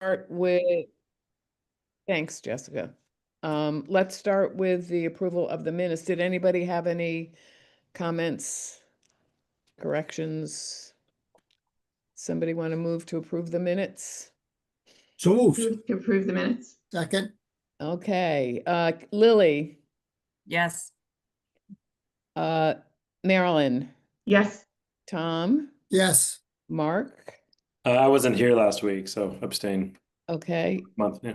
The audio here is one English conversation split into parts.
start with, thanks, Jessica. Let's start with the approval of the minutes. Did anybody have any comments, corrections? Somebody want to move to approve the minutes? So moved. Move to approve the minutes. Second. Okay, Lily, Yes. Marilyn, Yes. Tom, Yes. Mark, I wasn't here last week, so abstain. okay, Month, yeah.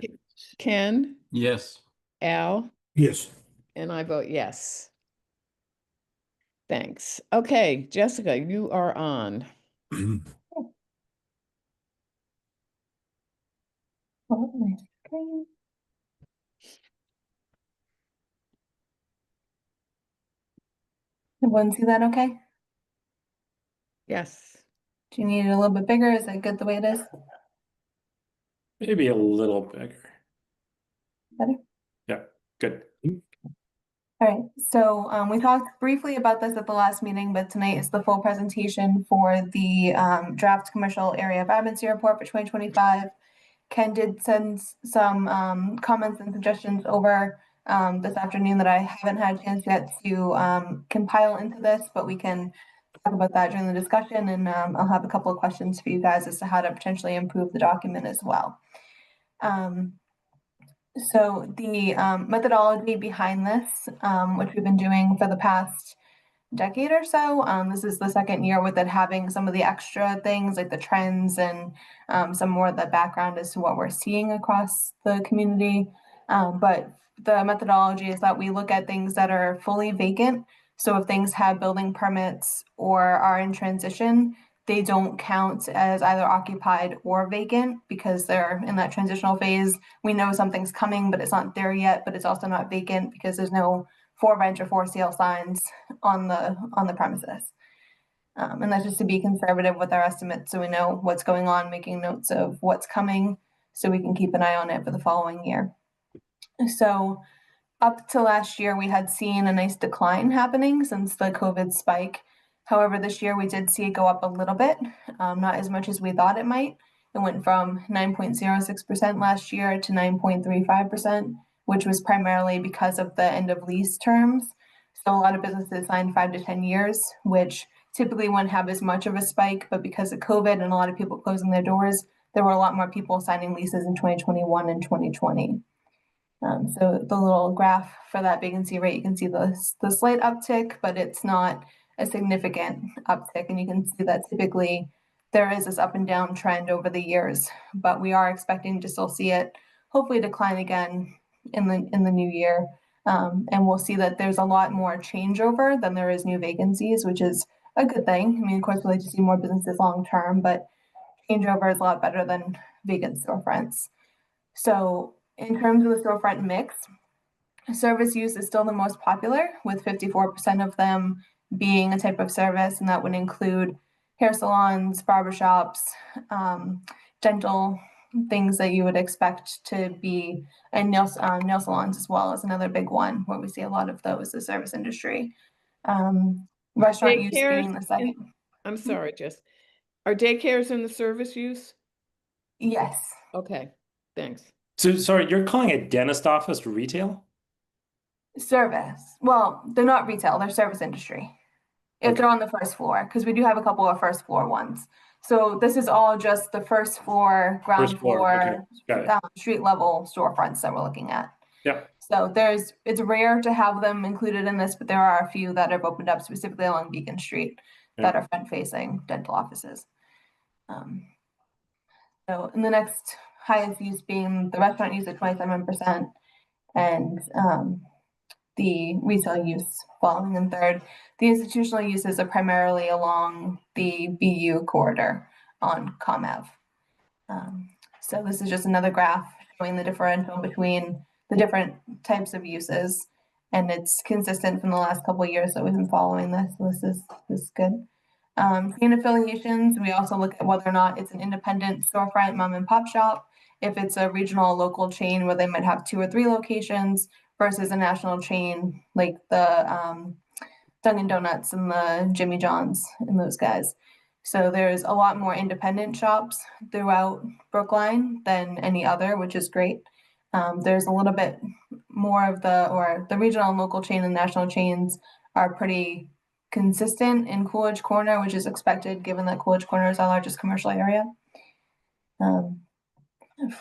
Ken, Yes. Al, Yes. and I vote yes. Thanks. Okay, Jessica, you are on. Everyone see that okay? Yes. Do you need it a little bit bigger? Is it good the way it is? Maybe a little bigger. Better? Yeah, good. All right, so we talked briefly about this at the last meeting, but tonight is the full presentation for the draft commercial area of advocacy report for 2025. Ken did send some comments and suggestions over this afternoon that I haven't had a chance yet to compile into this, but we can talk about that during the discussion, and I'll have a couple of questions for you guys as to how to potentially improve the document as well. So the methodology behind this, which we've been doing for the past decade or so, this is the second year with it having some of the extra things like the trends and some more of the background as to what we're seeing across the community. But the methodology is that we look at things that are fully vacant. So if things have building permits or are in transition, they don't count as either occupied or vacant because they're in that transitional phase. We know something's coming, but it's not there yet, but it's also not vacant because there's no for rent or for sale signs on the premises. And that's just to be conservative with our estimates so we know what's going on, making notes of what's coming so we can keep an eye on it for the following year. So up to last year, we had seen a nice decline happening since the COVID spike. However, this year we did see it go up a little bit, not as much as we thought it might. It went from 9.06% last year to 9.35%, which was primarily because of the end of lease terms. So a lot of businesses signed 5 to 10 years, which typically wouldn't have as much of a spike, but because of COVID and a lot of people closing their doors, there were a lot more people signing leases in 2021 and 2020. So the little graph for that vacancy rate, you can see the slight uptick, but it's not a significant uptick. And you can see that typically there is this up and down trend over the years, but we are expecting to still see it hopefully decline again in the new year. And we'll see that there's a lot more changeover than there is new vacancies, which is a good thing. I mean, of course, we like to see more businesses long term, but changeover is a lot better than vacant storefronts. So in terms of the storefront mix, service use is still the most popular, with 54% of them being a type of service, and that would include hair salons, barbershops, dental, things that you would expect to be, and nail salons as well as another big one where we see a lot of those, the service industry. Restaurant use being the second. I'm sorry, Jess. Are daycares in the service use? Yes. Okay, thanks. So sorry, you're calling a dentist office retail? Service. Well, they're not retail, they're service industry. If Okay. they're on the first floor, because we do have a couple of first floor ones. So this is all just the first floor, ground First floor, okay. Got it. street level storefronts that we're looking at. Yeah. So it's rare to have them included in this, but there are a few that have opened up specifically along Beacon Street that are front facing dental offices. So in the next highest use being the restaurant use at 27%, and the retail use following in third. The institutional uses are primarily along the BU corridor on ComAv. So this is just another graph showing the differential between the different types of uses, and it's consistent from the last couple of years that we've been following this. So this is good. Chain affiliations, we also look at whether or not it's an independent storefront, mom and pop shop, if it's a regional local chain where they might have 2 or 3 locations versus a national chain like the Dunkin' Donuts and the Jimmy John's and those guys. So there's a lot more independent shops throughout Brookline than any other, which is great. There's a little bit more of the regional and local chain and national chains are pretty consistent in Coolidge Corner, which is expected given that Coolidge Corner is our largest commercial area.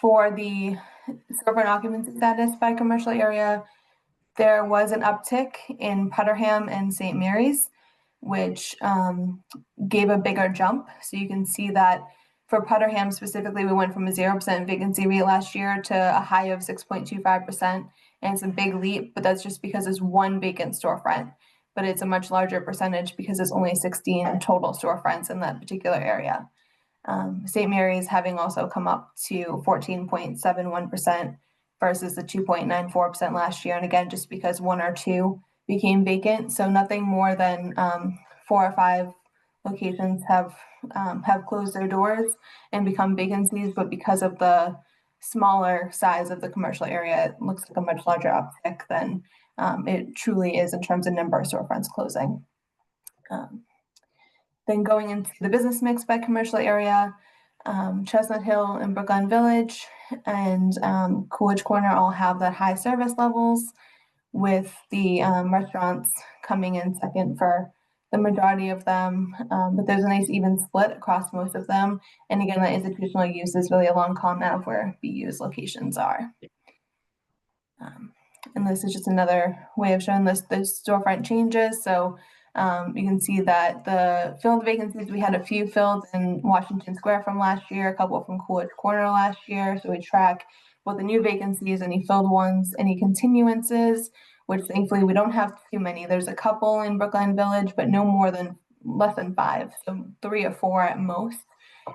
For the storefront occupancy status by commercial area, there was an uptick in Putterham and St. Mary's, which gave a bigger jump. So you can see that for Putterham specifically, we went from a 0% vacancy rate last year to a high of 6.25%. And it's a big leap, but that's just because there's one vacant storefront. But it's a much larger percentage because there's only 16 total storefronts in that particular area. St. Mary's having also come up to 14.71% versus the 2.94% last year. And again, just because one or two became vacant. So nothing more than 4 or 5 locations have closed their doors and become vacancies, but because of the smaller size of the commercial area, it looks like a much larger uptick than it truly is in terms of number of storefronts closing. Then going into the business mix by commercial area, Chestnut Hill and Brookline Village and Coolidge Corner all have that high service levels, with the restaurants coming in second for the majority of them. But there's a nice even split across most of them. And again, the institutional use is really a long comment of where BU's locations are. And this is just another way of showing the storefront changes. So you can see that the filled vacancies, we had a few filled in Washington Square from last year, a couple from Coolidge Corner last year. So we track both the new vacancies, any filled ones, any continuances, which thankfully we don't have too many. There's a couple in Brookline Village, but no more than less than 5. So 3 or 4 at most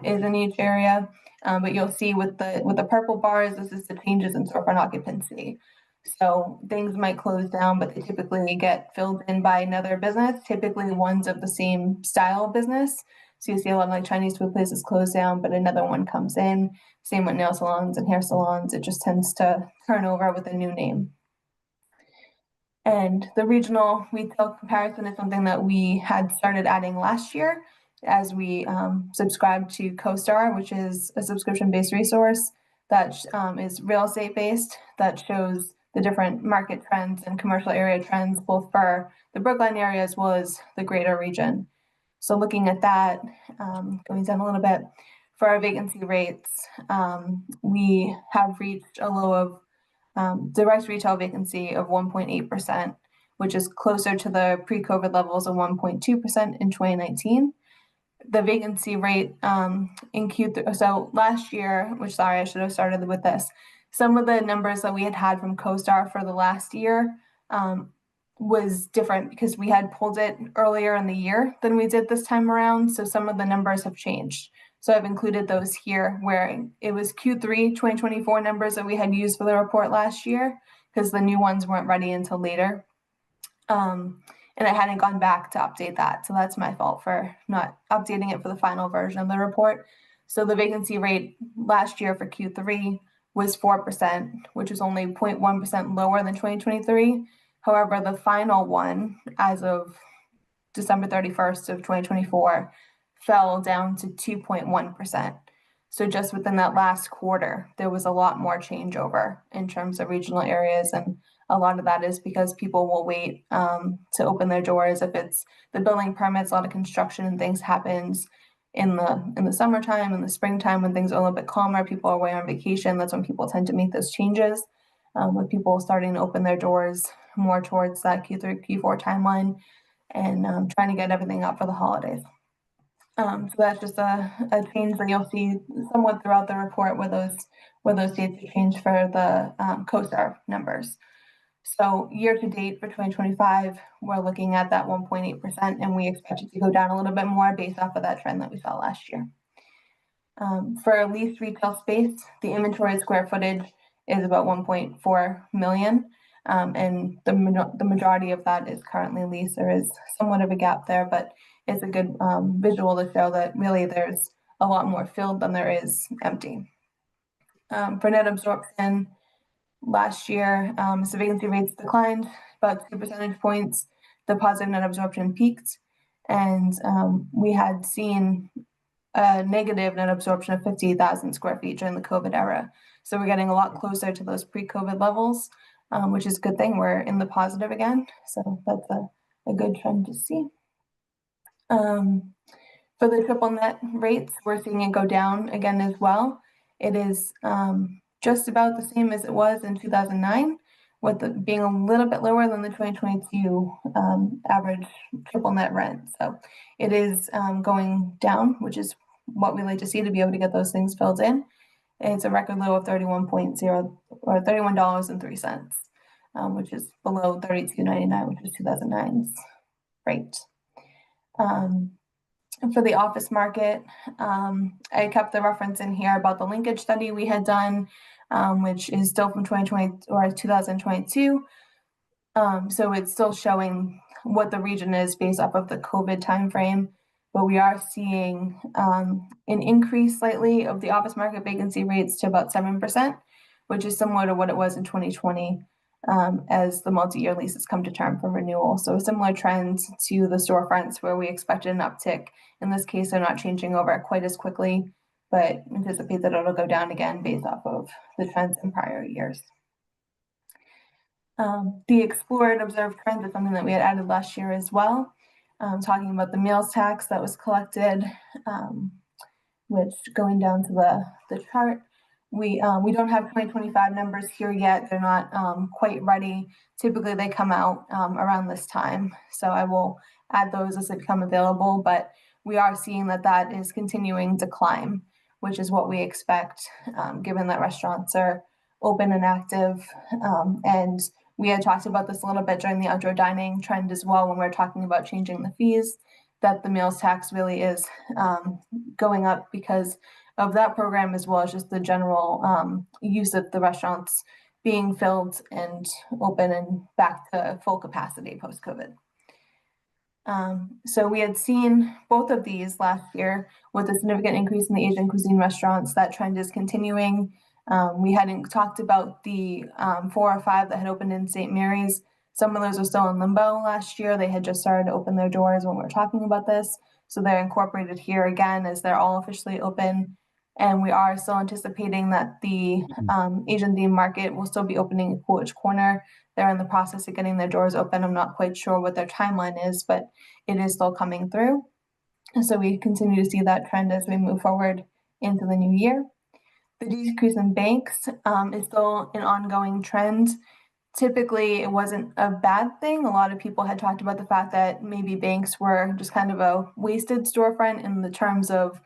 is in each area. But you'll see with the purple bars, this is the changes in storefront occupancy. So things might close down, but they typically get filled in by another business, typically ones of the same style business. So you see a lot of like Chinese food places close down, but another one comes in. Same with nail salons and hair salons. It just tends to turn over with a new name. And the regional retail comparison is something that we had started adding last year as we subscribed to CoStar, which is a subscription-based resource that is real estate-based, that shows the different market trends and commercial area trends, both for the Brookline area as well as the greater region. So looking at that, going down a little bit, for our vacancy rates, we have reached a low of direct retail vacancy of 1.8%, which is closer to the pre-COVID levels of 1.2% in 2019. The vacancy rate in Q3, so last year, which sorry, I should have started with this. Some of the numbers that we had from CoStar for the last year was different because we had pulled it earlier in the year than we did this time around. So some of the numbers have changed. So I've included those here where it was Q3 2024 numbers that we had used for the report last year because the new ones weren't ready until later. And I hadn't gone back to update that. So that's my fault for not updating it for the final version of the report. So the vacancy rate last year for Q3 was 4%, which is only 0.1% lower than 2023. However, the final one, as of December 31st of 2024, fell down to 2.1%. So just within that last quarter, there was a lot more changeover in terms of regional areas. And a lot of that is because people will wait to open their doors. If it's the building permits, a lot of construction and things happens in the summertime, in the springtime, when things are a little bit calmer, people are away on vacation. That's when people tend to make those changes. With people starting to open their doors more towards that Q3, Q4 timeline and trying to get everything up for the holidays. So that's just a change that you'll see somewhat throughout the report where those dates have changed for the CoStar numbers. So year to date for 2025, we're looking at that 1.8%, and we expect it to go down a little bit more based off of that trend that we saw last year. For leased retail space, the inventory square footage is about 1.4 million, and the majority of that is currently leased. There is somewhat of a gap there, but it's a good visual to show that really there's a lot more filled than there is empty. For net absorption, last year, so vacancy rates declined about 2 percentage points. The positive net absorption peaked, And we had seen a negative net absorption of 58,000 square feet during the COVID era. So we're getting a lot closer to those pre-COVID levels, which is a good thing. We're in the positive again. So that's a good trend to see. For the triple net rates, we're seeing it go down again as well. It is just about the same as it was in 2009, with it being a little bit lower than the 2022 average triple net rent. So it is going down, which is what we like to see to be able to get those things filled in. It's a record low of $31.0 or $31.03, which is below $32.99, which was 2009's rate. For the office market, I kept the reference in here about the linkage study we had done, which is still from 2020 or 2022. So it's still showing what the region is based off of the COVID timeframe, but we are seeing an increase slightly of the office market vacancy rates to about 7%, which is similar to what it was in 2020 as the multi-year leases come to term for renewal. So a similar trend to the storefronts where we expected an uptick. In this case, they're not changing over quite as quickly, but anticipate that it'll go down again based off of the trends in prior years. The explored observed trend is something that we had added last year as well, talking about the meals tax that was collected, which going down to the chart, we don't have 2025 numbers here yet. They're not quite ready. Typically they come out around this time. So I will add those as they become available, but we are seeing that is continuing to climb, which is what we expect, given that restaurants are open and active. And we had talked about this a little bit during the outdoor dining trend as well when we were talking about changing the fees, that the meals tax really is going up because of that program, as well as just the general use of the restaurants being filled and open and back to full capacity post-COVID. So we had seen both of these last year with a significant increase in the Asian cuisine restaurants. That trend is continuing. We hadn't talked about the 4 or 5 that had opened in St. Mary's. Some of those were still in limbo last year. They had just started to open their doors when we were talking about this. So they're incorporated here again as they're all officially open. And we are still anticipating that the Asian themed market will still be opening at Coolidge Corner. They're in the process of getting their doors open. I'm not quite sure what their timeline is, but it is still coming through. And so we continue to see that trend as we move forward into the new year. The decrease in banks is still an ongoing trend. Typically, it wasn't a bad thing. A lot of people had talked about the fact that maybe banks were just kind of a wasted storefront in the terms of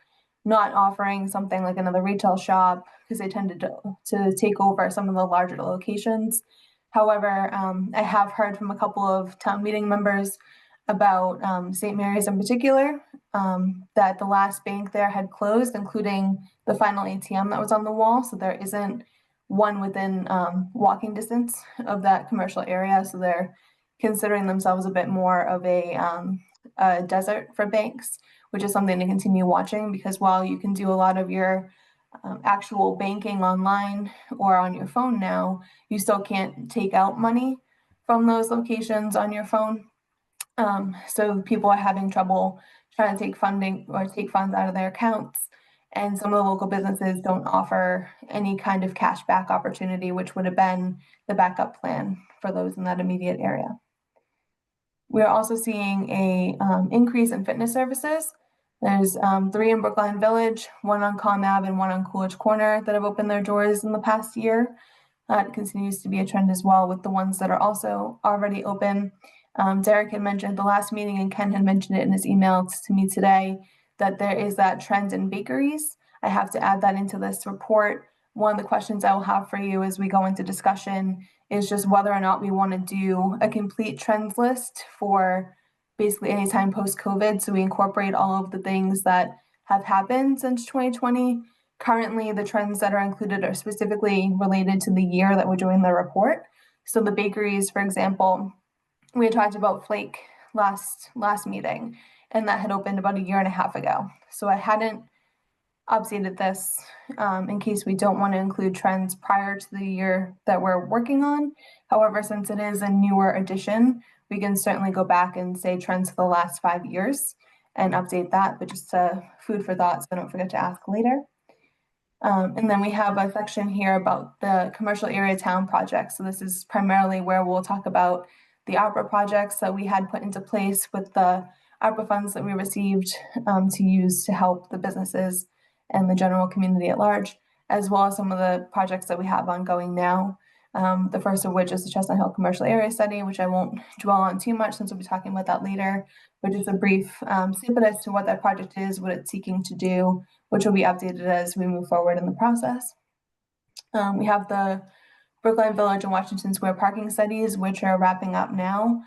not offering something like another retail shop because they tended to take over some of the larger locations. However, I have heard from a couple of town meeting members about St. Mary's in particular, that the last bank there had closed, including the final ATM that was on the wall. So there isn't one within walking distance of that commercial area. So they're considering themselves a bit more of a desert for banks, which is something to continue watching, because while you can do a lot of your actual banking online or on your phone now, you still can't take out money from those locations on your phone. So people are having trouble trying to take funding or take funds out of their accounts. And some of the local businesses don't offer any kind of cash back opportunity, which would have been the backup plan for those in that immediate area. We're also seeing a increase in fitness services. There's 3 in Brookline Village, 1 on Comm Ave and 1 on Coolidge Corner that have opened their doors in the past year. That continues to be a trend as well with the ones that are also already open. Derek had mentioned at the last meeting, and Ken had mentioned it in his email to me today, that there is that trend in bakeries. I have to add that into this report. One of the questions I will have for you as we go into discussion is just whether or not we want to do a complete trends list for basically any time post-COVID. So we incorporate all of the things that have happened since 2020. Currently, the trends that are included are specifically related to the year that we're doing the report. So the bakeries, for example, we had talked about Flake last meeting, and that had opened about 1.5 years ago. So I hadn't updated this in case we don't want to include trends prior to the year that we're working on. However, since it is a newer edition, we can certainly go back and say trends for the last 5 years and update that, but just food for thought, so don't forget to ask later. And then we have a section here about the commercial area town project. So this is primarily where we'll talk about the ARPA projects that we had put into place with the ARPA funds that we received to use to help the businesses and the general community at large, as well as some of the projects that we have ongoing now. The first of which is the Chestnut Hill Commercial Area Study, which I won't dwell on too much since we'll be talking about that later, but just a brief snippet as to what that project is, what it's seeking to do, which will be updated as we move forward in the process. We have the Brookline Village and Washington Square parking studies, which are wrapping up now.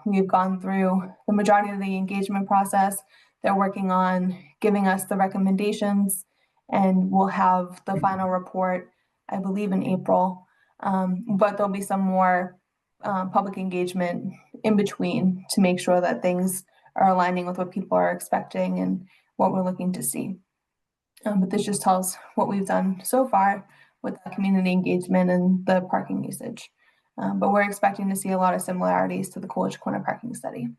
We've gone through the majority of the engagement process. They're working on giving us the recommendations, and we'll have the final report, I believe, in April. But there'll be some more public engagement in between to make sure that things are aligning with what people are expecting and what we're looking to see. But this just tells what we've done so far with the community engagement and the parking usage. But we're expecting to see a lot of similarities to the Coolidge Corner parking study.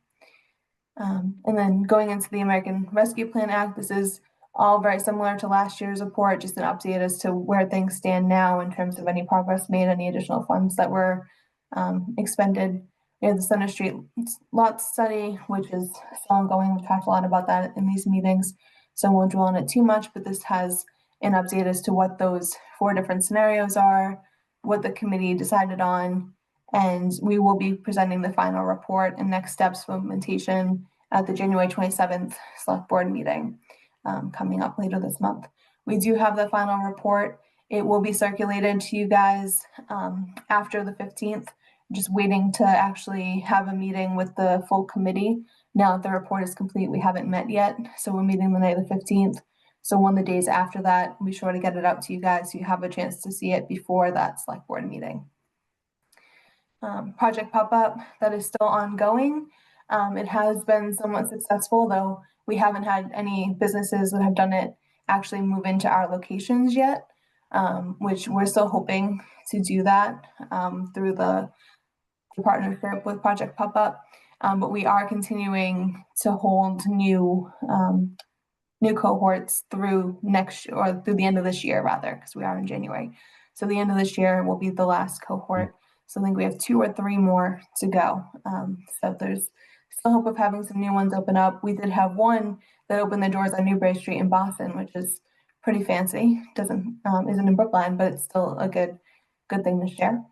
And then going into the American Rescue Plan Act, this is all very similar to last year's report, just an update as to where things stand now in terms of any progress made, any additional funds that were expended. We have the Center Street lot study, which is still ongoing. We've talked a lot about that in these meetings, so I won't dwell on it too much, but this has an update as to what those 4 different scenarios are, what the committee decided on, and we will be presenting the final report and next steps for implementation at the January 27th Select Board meeting coming up later this month. We do have the final report. It will be circulated to you guys after the 15th, just waiting to actually have a meeting with the full committee. Now that the report is complete, we haven't met yet, so we're meeting the night of the 15th. So one of the days after that, we'll be sure to get it out to you guys so you have a chance to see it before that Select Board meeting. Project Pop-Up, that is still ongoing. It has been somewhat successful, though we haven't had any businesses that have done it actually move into our locations yet, which we're still hoping to do that through the partnership with Project Pop-Up. But we are continuing to hold new cohorts through through the end of this year, rather, because we are in January. So the end of this year will be the last cohort. So I think we have 2 or 3 more to go. So there's still hope of having some new ones open up. We did have one that opened the doors on Newbury Street in Boston, which is pretty fancy. Isn't in Brookline, but it's still a good thing to share.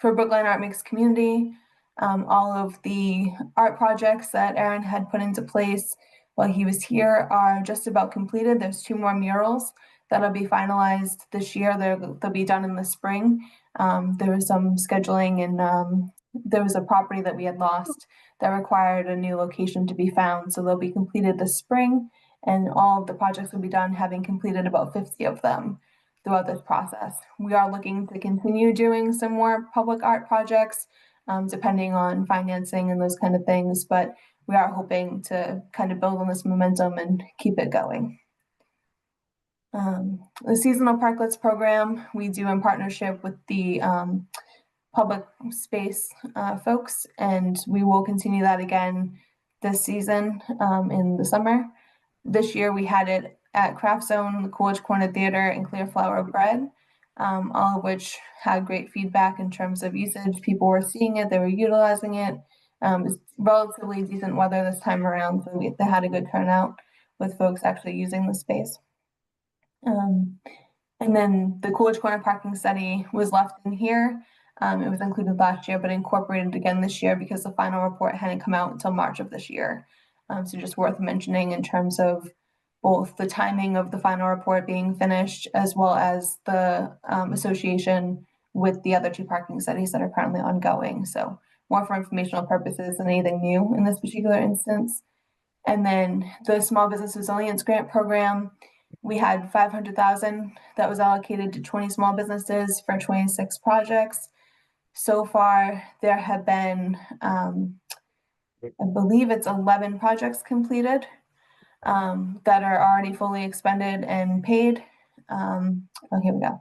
For Brookline Art Makes Community, all of the art projects that Aaron had put into place while he was here are just about completed. There's 2 more murals that'll be finalized this year. They'll be done in the spring. There was some scheduling, and there was a property that we had lost that required a new location to be found. So they'll be completed this spring, and all of the projects will be done, having completed about 50 of them throughout this process. We are looking to continue doing some more public art projects, depending on financing and those kind of things, but we are hoping to kind of build on this momentum and keep it going. The seasonal parklets program we do in partnership with the public space folks, and we will continue that again this season in the summer. This year we had it at Craft Zone, the Coolidge Corner Theater, and Clear Flower Bread, all of which had great feedback in terms of usage. People were seeing it, they were utilizing it. It's relatively decent weather this time around, so they had a good turnout with folks actually using the space. And then the Coolidge Corner parking study was left in here. It was included last year, but incorporated again this year because the final report hadn't come out until March of this year. So just worth mentioning in terms of both the timing of the final report being finished, as well as the association with the other 2 parking studies that are currently ongoing. So more for informational purposes than anything new in this particular instance. And then the Small Business Resilience Grant Program, we had $500,000 that was allocated to 20 small businesses for 26 projects. So far, there have been, I believe it's 11 projects completed. that are already fully expended and paid. Oh, here we go.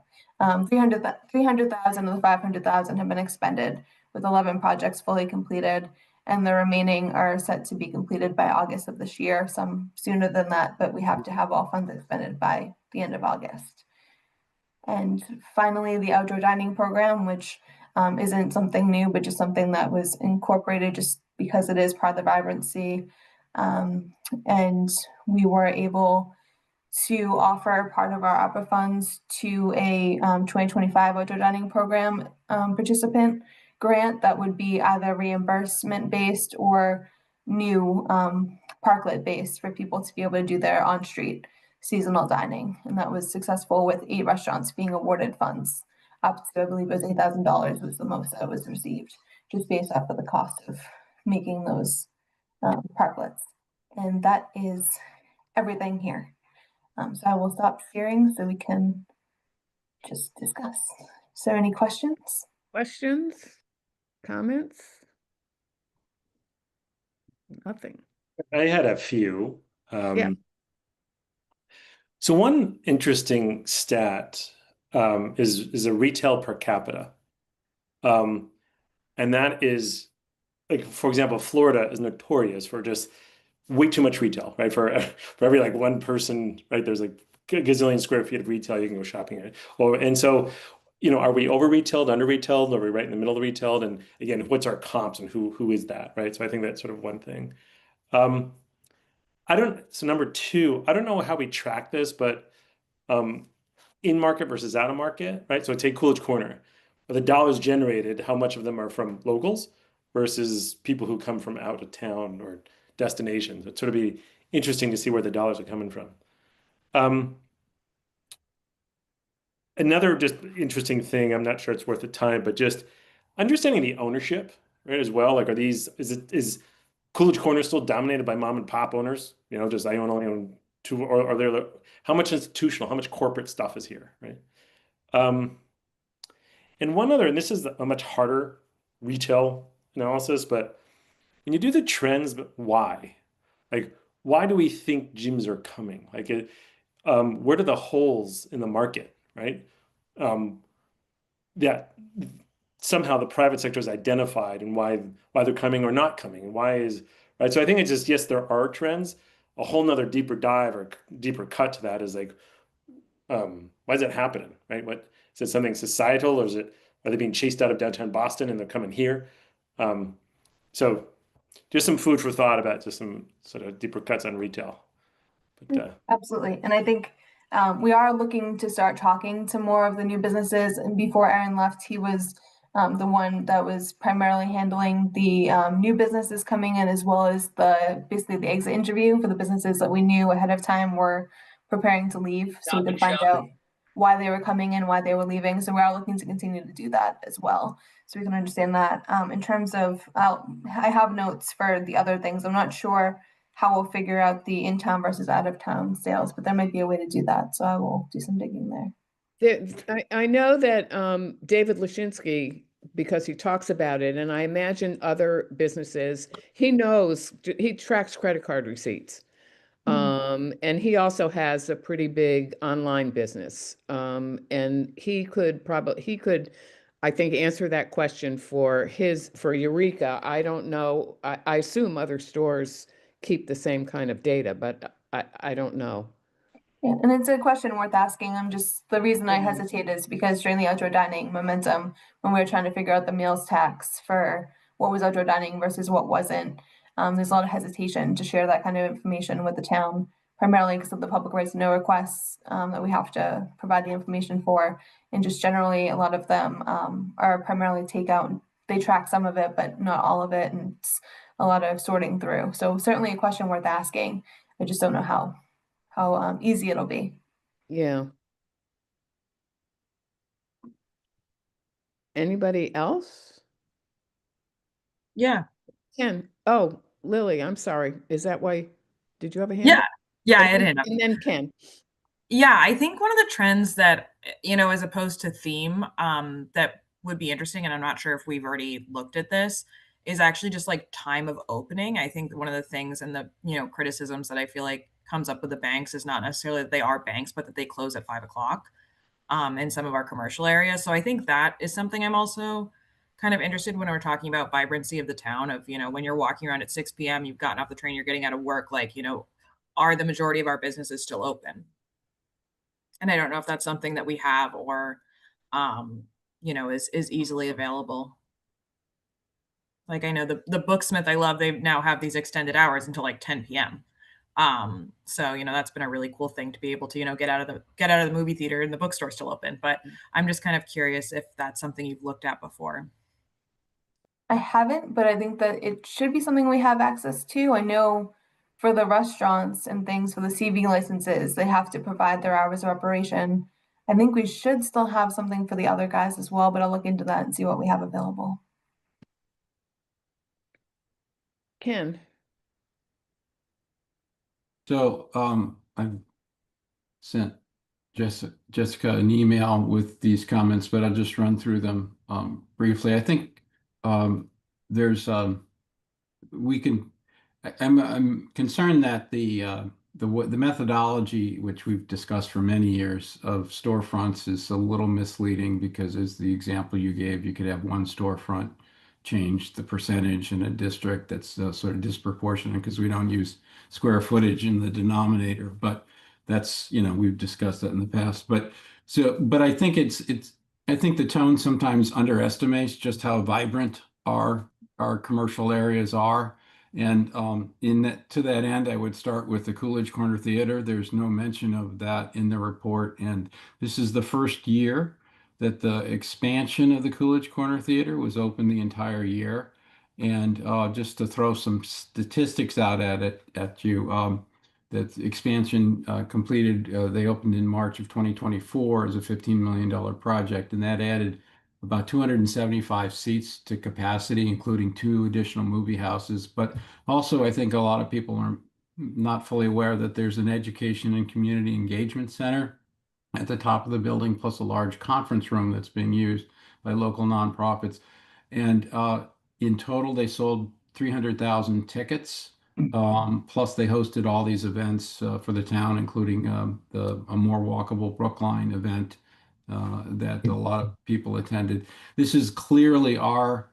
300,000 of the 500,000 have been expended, with 11 projects fully completed, and the remaining are set to be completed by August of this year, some sooner than that, but we have to have all funds expended by the end of August. And finally, the outdoor dining program, which isn't something new, but just something that was incorporated just because it is part of the vibrancy. And we were able to offer part of our ARPA funds to a 2025 outdoor dining program participant grant that would be either reimbursement based or new parklet based for people to be able to do their on-street seasonal dining. And that was successful with 8 restaurants being awarded funds up to, I believe it was $8,000 was the most that was received, just based off of the cost of making those parklets. And that is everything here. So I will stop sharing so we can just discuss. Is there any questions? Questions? Comments? Nothing. I had a few. Yeah. So one interesting stat is a retail per capita. And that is, like, for example, Florida is notorious for just way too much retail, right? For every like one person, right? There's like a gazillion square feet of retail you can go shopping at. And so, are we over retailed, under retailed? Are we right in the middle of retailed? And again, what's our comps and who is that, right? So I think that's sort of one thing. So number two, I don't know how we track this, but in market versus out of market, right? So take Coolidge Corner. The dollars generated, how much of them are from locals versus people who come from out of town or destinations? It'd sort of be interesting to see where the dollars are coming from. Another just interesting thing, I'm not sure it's worth the time, but just understanding the ownership, right, as well. Like, is Coolidge Corner still dominated by mom and pop owners? Just I only own 2, or are there, how much institutional, how much corporate stuff is here, right? And one other, and this is a much harder retail analysis, but when you do the trends, but why? Like, why do we think gyms are coming? Like, where are the holes in the market, right? That somehow the private sector is identified and why they're coming or not coming, and why is, right? So I think it's just, yes, there are trends. A whole nother deeper dive or deeper cut to that is like, why is that happening, right? What is it, something societal, or are they being chased out of downtown Boston and they're coming here? So just some food for thought about just some sort of deeper cuts on retail. But, Absolutely. And I think we are looking to start talking to more of the new businesses. And before Aaron left, he was the one that was primarily handling the new businesses coming in, as well as basically the exit interview for the businesses that we knew ahead of time were preparing to leave, so we could find out why they were coming in, why they were leaving. So we are looking to continue to do that as well, so we can understand that. In terms of, I have notes for the other things. I'm not sure how we'll figure out the in-town versus out-of-town sales, but there might be a way to do that. So I will do some digging there. I know that David Lashinsky, because he talks about it, and I imagine other businesses, he tracks credit card receipts. And he also has a pretty big online business. And he could, I think, answer that question for Eureka. I don't know. I assume other stores keep the same kind of data, but I don't know. Yeah, and it's a question worth asking. The reason I hesitate is because during the outdoor dining momentum, when we were trying to figure out the meals tax for what was outdoor dining versus what wasn't, there's a lot of hesitation to share that kind of information with the town, primarily because of the public rights to know requests that we have to provide the information for. And just generally, a lot of them are primarily takeout. They track some of it, but not all of it. And it's a lot of sorting through. So certainly a question worth asking. I just don't know how easy it'll be. Yeah. Anybody else? Yeah. Ken. Oh, Lily, I'm sorry. Is that why? Did you have a hand? Yeah, I had a hand up. And then Ken. Yeah, I think one of the trends that, as opposed to theme, that would be interesting, and I'm not sure if we've already looked at this, is actually just like time of opening. I think one of the things and the, criticisms that I feel like comes up with the banks is not necessarily that they are banks, but that they close at 5 o'clock in some of our commercial areas. So I think that is something I'm also kind of interested when we're talking about vibrancy of the town of, when you're walking around at 6 p.m., you've gotten off the train, you're getting out of work, like, are the majority of our businesses still open? And I don't know if that's something that we have or, is easily available. Like I know the Booksmith I love, they now have these extended hours until like 10 p.m. So that's been a really cool thing to be able to, get out of the movie theater and the bookstore still open. But I'm just kind of curious if that's something you've looked at before. I haven't, but I think that it should be something we have access to. I know for the restaurants and things for the CV licenses, they have to provide their hours of operation. I think we should still have something for the other guys as well, but I'll look into that and see what we have available. Ken, So I've sent Jessica an email with these comments, but I'll just run through them briefly. I think there's I'm concerned that the methodology, which we've discussed for many years, of storefronts is a little misleading because, as the example you gave, you could have one storefront change the percentage in a district that's sort of disproportionate because we don't use square footage in the denominator. But that's, we've discussed that in the past. But I think I think the tone sometimes underestimates just how vibrant our commercial areas are. And to that end, I would start with the Coolidge Corner Theater. There's no mention of that in the report. And this is the first year that the expansion of the Coolidge Corner Theater was open the entire year. And just to throw some statistics out at you, that expansion completed, they opened in March of 2024 as a $15 million project, and that added about 275 seats to capacity, including 2 additional movie houses. But also, I think a lot of people are not fully aware that there's an education and community engagement center at the top of the building, plus a large conference room that's being used by local nonprofits. And in total, they sold 300,000 tickets. Plus, they hosted all these events for the town, including a more walkable Brookline event that a lot of people attended. This is clearly our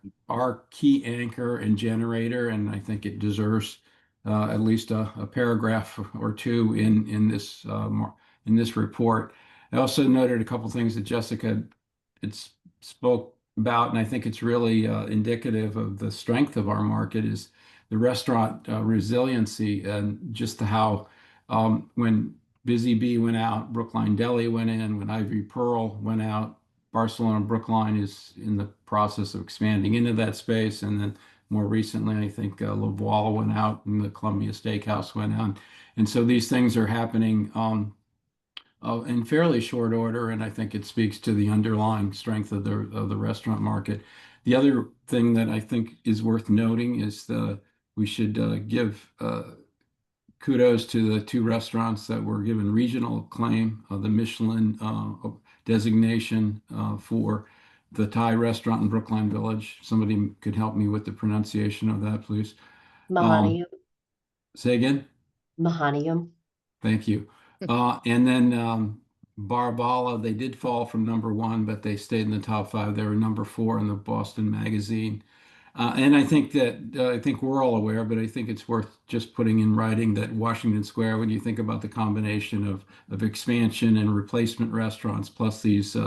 key anchor and generator, and I think it deserves at least a paragraph or two in this report. I also noted a couple things that Jessica spoke about, and I think it's really indicative of the strength of our market is the restaurant resiliency, and just how when Busy Bee went out, Brookline Deli went in, when Ivory Pearl went out, Barcelona Brookline is in the process of expanding into that space. And then more recently, I think La Voile went out and the Columbia Steakhouse went out. And so these things are happening in fairly short order, and I think it speaks to the underlying strength of the restaurant market. The other thing that I think is worth noting is we should give kudos to the 2 restaurants that were given regional acclaim, the Michelin designation for the Thai restaurant in Brookline Village. Somebody could help me with the pronunciation of that, please. Mahanium. Say again? Mahanium. Thank you. And then Barbala, they did fall from #1, but they stayed in the top 5. They were #4 in the Boston Magazine. And I think we're all aware, but I think it's worth just putting in writing that Washington Square, when you think about the combination of expansion and replacement restaurants, plus these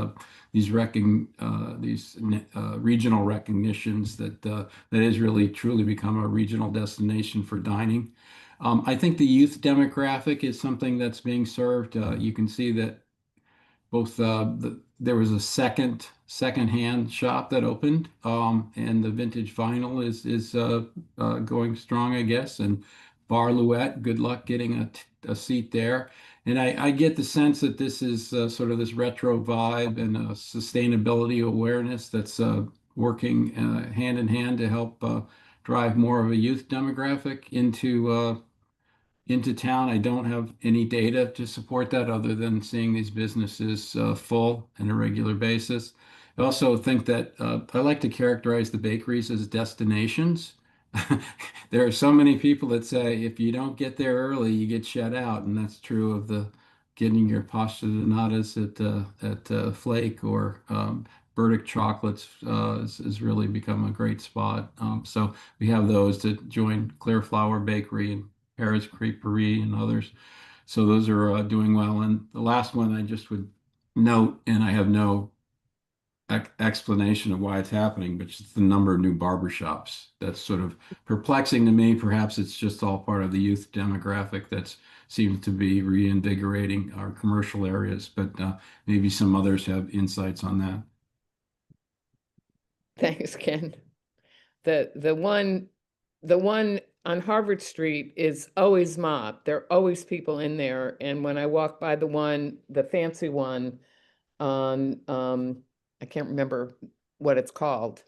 regional recognitions, that has really truly become a regional destination for dining. I think the youth demographic is something that's being served. You can see that both there was a second-hand shop that opened, and the vintage vinyl is going strong, I guess. And Bar Louette, good luck getting a seat there. And I get the sense that this is sort of this retro vibe and sustainability awareness that's working hand in hand to help drive more of a youth demographic into town. I don't have any data to support that other than seeing these businesses full on a regular basis. I also think that I like to characterize the bakeries as destinations. there are so many people that say if you don't get there early, you get shut out, and that's true of the getting your pasta donatas at Flake or Burdick Chocolates has really become a great spot. So we have those to join Clear Flower Bakery and Paris Creperie and others. So those are doing well. And the last one I just would note, and I have no explanation of why it's happening, but just the number of new barbershops. That's sort of perplexing to me. Perhaps it's just all part of the youth demographic that seems to be reinvigorating our commercial areas, but maybe some others have insights on that. Thanks, Ken. The one on Harvard Street is always mobbed. There are always people in there. And when I walk by the fancy one on I can't remember what it's called,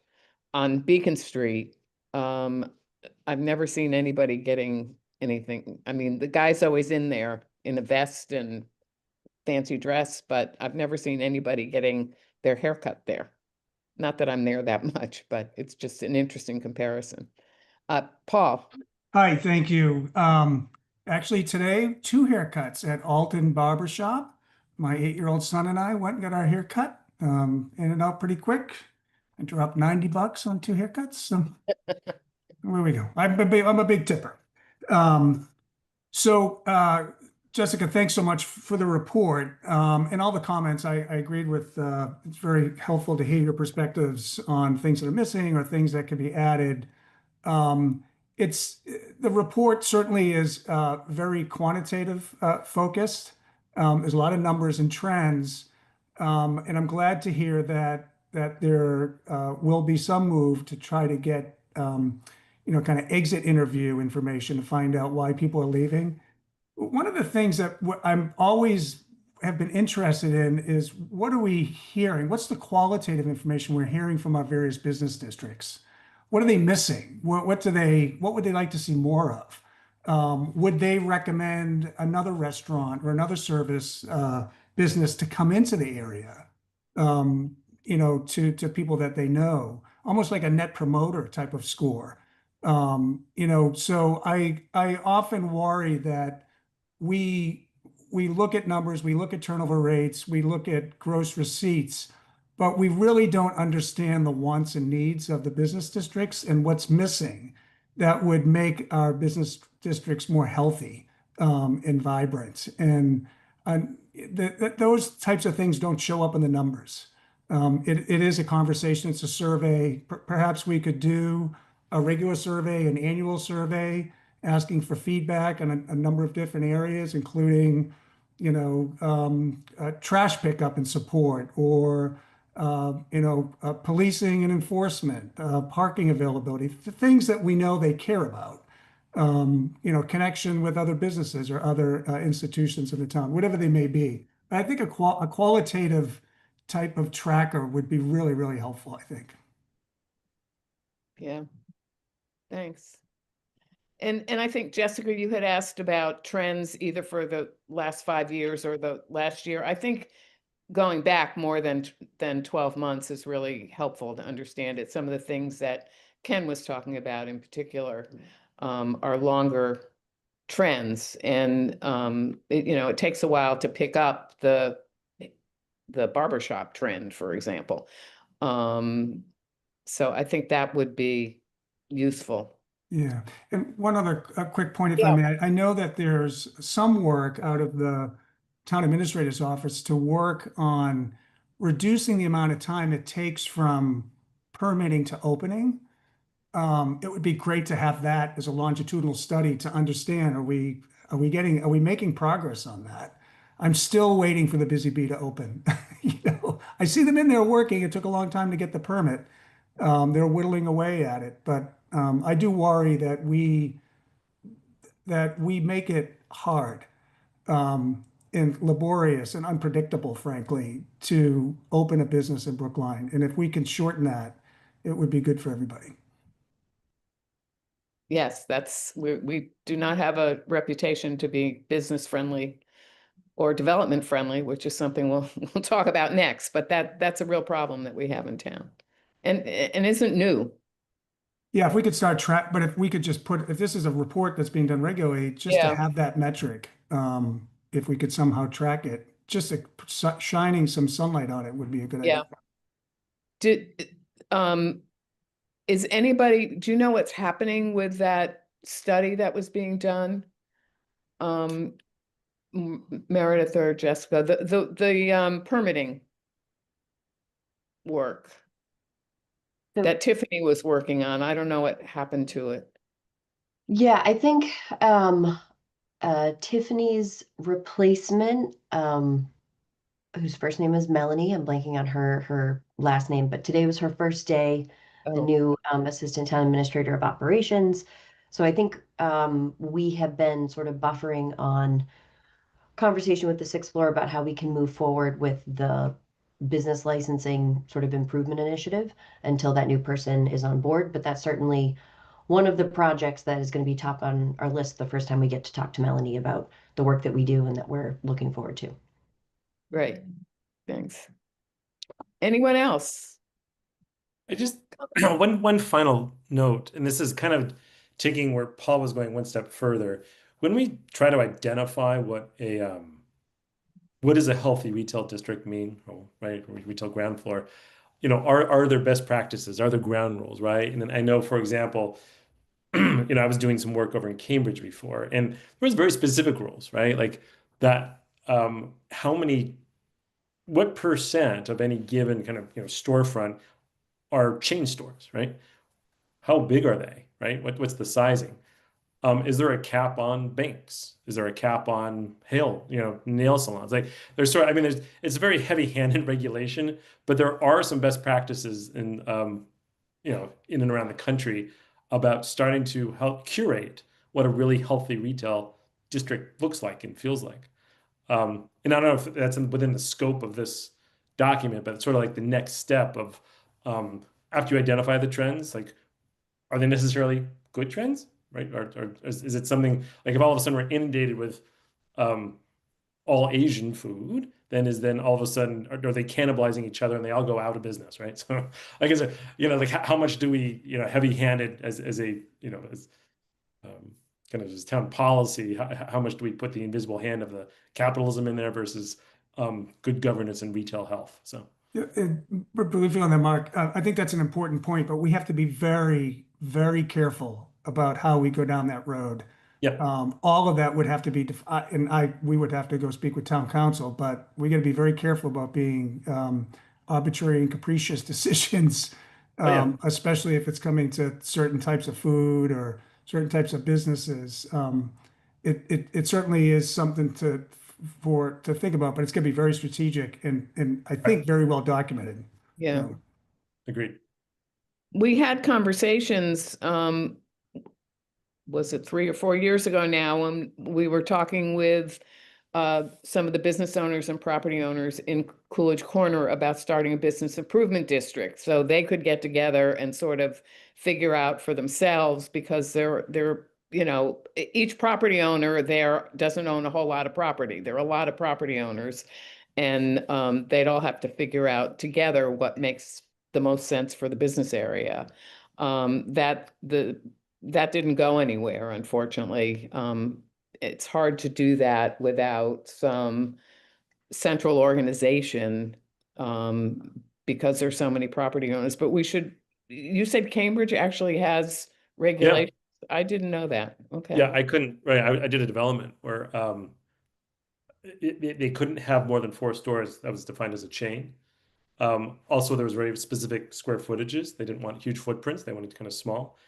on Beacon Street, I've never seen anybody getting anything. I mean, the guy's always in there in a vest and fancy dress, but I've never seen anybody getting their haircut there. Not that I'm there that much, but it's just an interesting comparison. Paul. Hi, thank you. Actually today, 2 haircuts at Alton Barbershop. My 8-year-old son and I went and got our hair cut. In and out pretty quick. I dropped $90 on 2 haircuts. So there we go. I'm a big tipper. Jessica, thanks so much for the report and all the comments. I agreed with. It's very helpful to hear your perspectives on things that are missing or things that can be added. The report certainly is very quantitative focused. There's a lot of numbers and trends, and I'm glad to hear that there will be some move to try to get kind of exit interview information to find out why people are leaving. One of the things that I'm always have been interested in is what are we hearing? What's the qualitative information we're hearing from our various business districts? What are they missing? What would they like to see more of? Would they recommend another restaurant or another service business to come into the area? To people that they know, almost like a net promoter type of score. So I often worry that we look at numbers, we look at turnover rates, we look at gross receipts, but we really don't understand the wants and needs of the business districts and what's missing that would make our business districts more healthy and vibrant. And those types of things don't show up in the numbers. It is a conversation, it's a survey. Perhaps we could do a regular survey, an annual survey, asking for feedback on a number of different areas, including, trash pickup and support, or policing and enforcement, parking availability, things that we know they care about. Connection with other businesses or other institutions in the town, whatever they may be. I think a qualitative type of tracker would be really, really helpful, I think. Yeah, thanks. And I think, Jessica, you had asked about trends either for the last 5 years or the last year. I think going back more than 12 months is really helpful to understand it. Some of the things that Ken was talking about in particular are longer trends. And, it takes a while to pick up the barbershop trend, for example. So I think that would be useful. Yeah. And one other quick point, if I may, I know that there's some work out of the town administrator's office to work on reducing the amount of time it takes from permitting to opening. It would be great to have that as a longitudinal study to understand, are we making progress on that? I'm still waiting for the Busy Bee to open. I see them in there working. It took a long time to get the permit. They're whittling away at it, but I do worry that we make it hard and laborious and unpredictable, frankly, to open a business in Brookline. And if we can shorten that, it would be good for everybody. Yes, we do not have a reputation to be business friendly or development friendly, which is something we'll talk about next. But that's a real problem that we have in town, and isn't new. Yeah, if we could start track, but if we could just put, if this is a report that's being done regularly, just to Yeah. have that metric, if we could somehow track it, just shining some sunlight on it would be a good Yeah. idea. Did, is anybody, do you know what's happening with that study that was being done? Meredith or Jessica, the permitting work So- that Tiffany was working on. I don't know what happened to it. Yeah, I think Tiffany's replacement, whose first name is Melanie, I'm blanking on her last name, but today was her first day, the Oh, new assistant town administrator of operations. So I think we have been sort of buffering on conversation with the sixth floor about how we can move forward with the business licensing sort of improvement initiative until that new person is on board. But that's certainly one of the projects that is going to be top on our list the first time we get to talk to Melanie about the work that we do and that we're looking forward to. great. Thanks. Anyone else? I just one final note, and this is kind of taking where Paul was going one step further. When we try to identify what does a healthy retail district mean, right? Or retail ground floor, are there best practices? Are there ground rules, right? And then I know, for example, I was doing some work over in Cambridge before, and there was very specific rules, right? Like that, what percent of any given kind of storefront are chain stores, right? How big are they, right? What's the sizing? Is there a cap on banks? Is there a cap on nail salons? Like it's a very heavy-handed regulation, but there are some best practices in and around the country about starting to help curate what a really healthy retail district looks like and feels like. And I don't know if that's within the scope of this document, but it's sort of like the next step of after you identify the trends, like are they necessarily good trends, right? Or is it something like if all of a sudden we're inundated with all Asian food, then all of a sudden are they cannibalizing each other and they all go out of business, right? So I guess like how much do we heavy-handed as a as kind of as town policy, how much do we put the invisible hand of the capitalism in there versus good governance and retail health? So. Yeah, briefly on that, Mark, I think that's an important point, but we have to be very, very careful about how we go down that road. Yeah. All of that would have to be, we would have to go speak with town council, but we got to be very careful about being arbitrary and capricious decisions, especially if it's coming to certain types of food or certain types of businesses. It certainly is something to think about, but it's going to be very strategic and I think very well documented. Yeah. Agreed. We had conversations, was it 3 or 4 years ago now, when we were talking with some of the business owners and property owners in Coolidge Corner about starting a business improvement district. So they could get together and sort of figure out for themselves, because they're each property owner there doesn't own a whole lot of property. There are a lot of property owners, and they'd all have to figure out together what makes the most sense for the business area. That didn't go anywhere, unfortunately. It's hard to do that without some central organization, because there's so many property owners. But you said Cambridge actually has regulations. I didn't know that. Okay. Yeah, I couldn't, right. I did a development where they couldn't have more than 4 stores that was defined as a chain. Also, there was very specific square footages. They didn't want huge footprints. They wanted kind of small.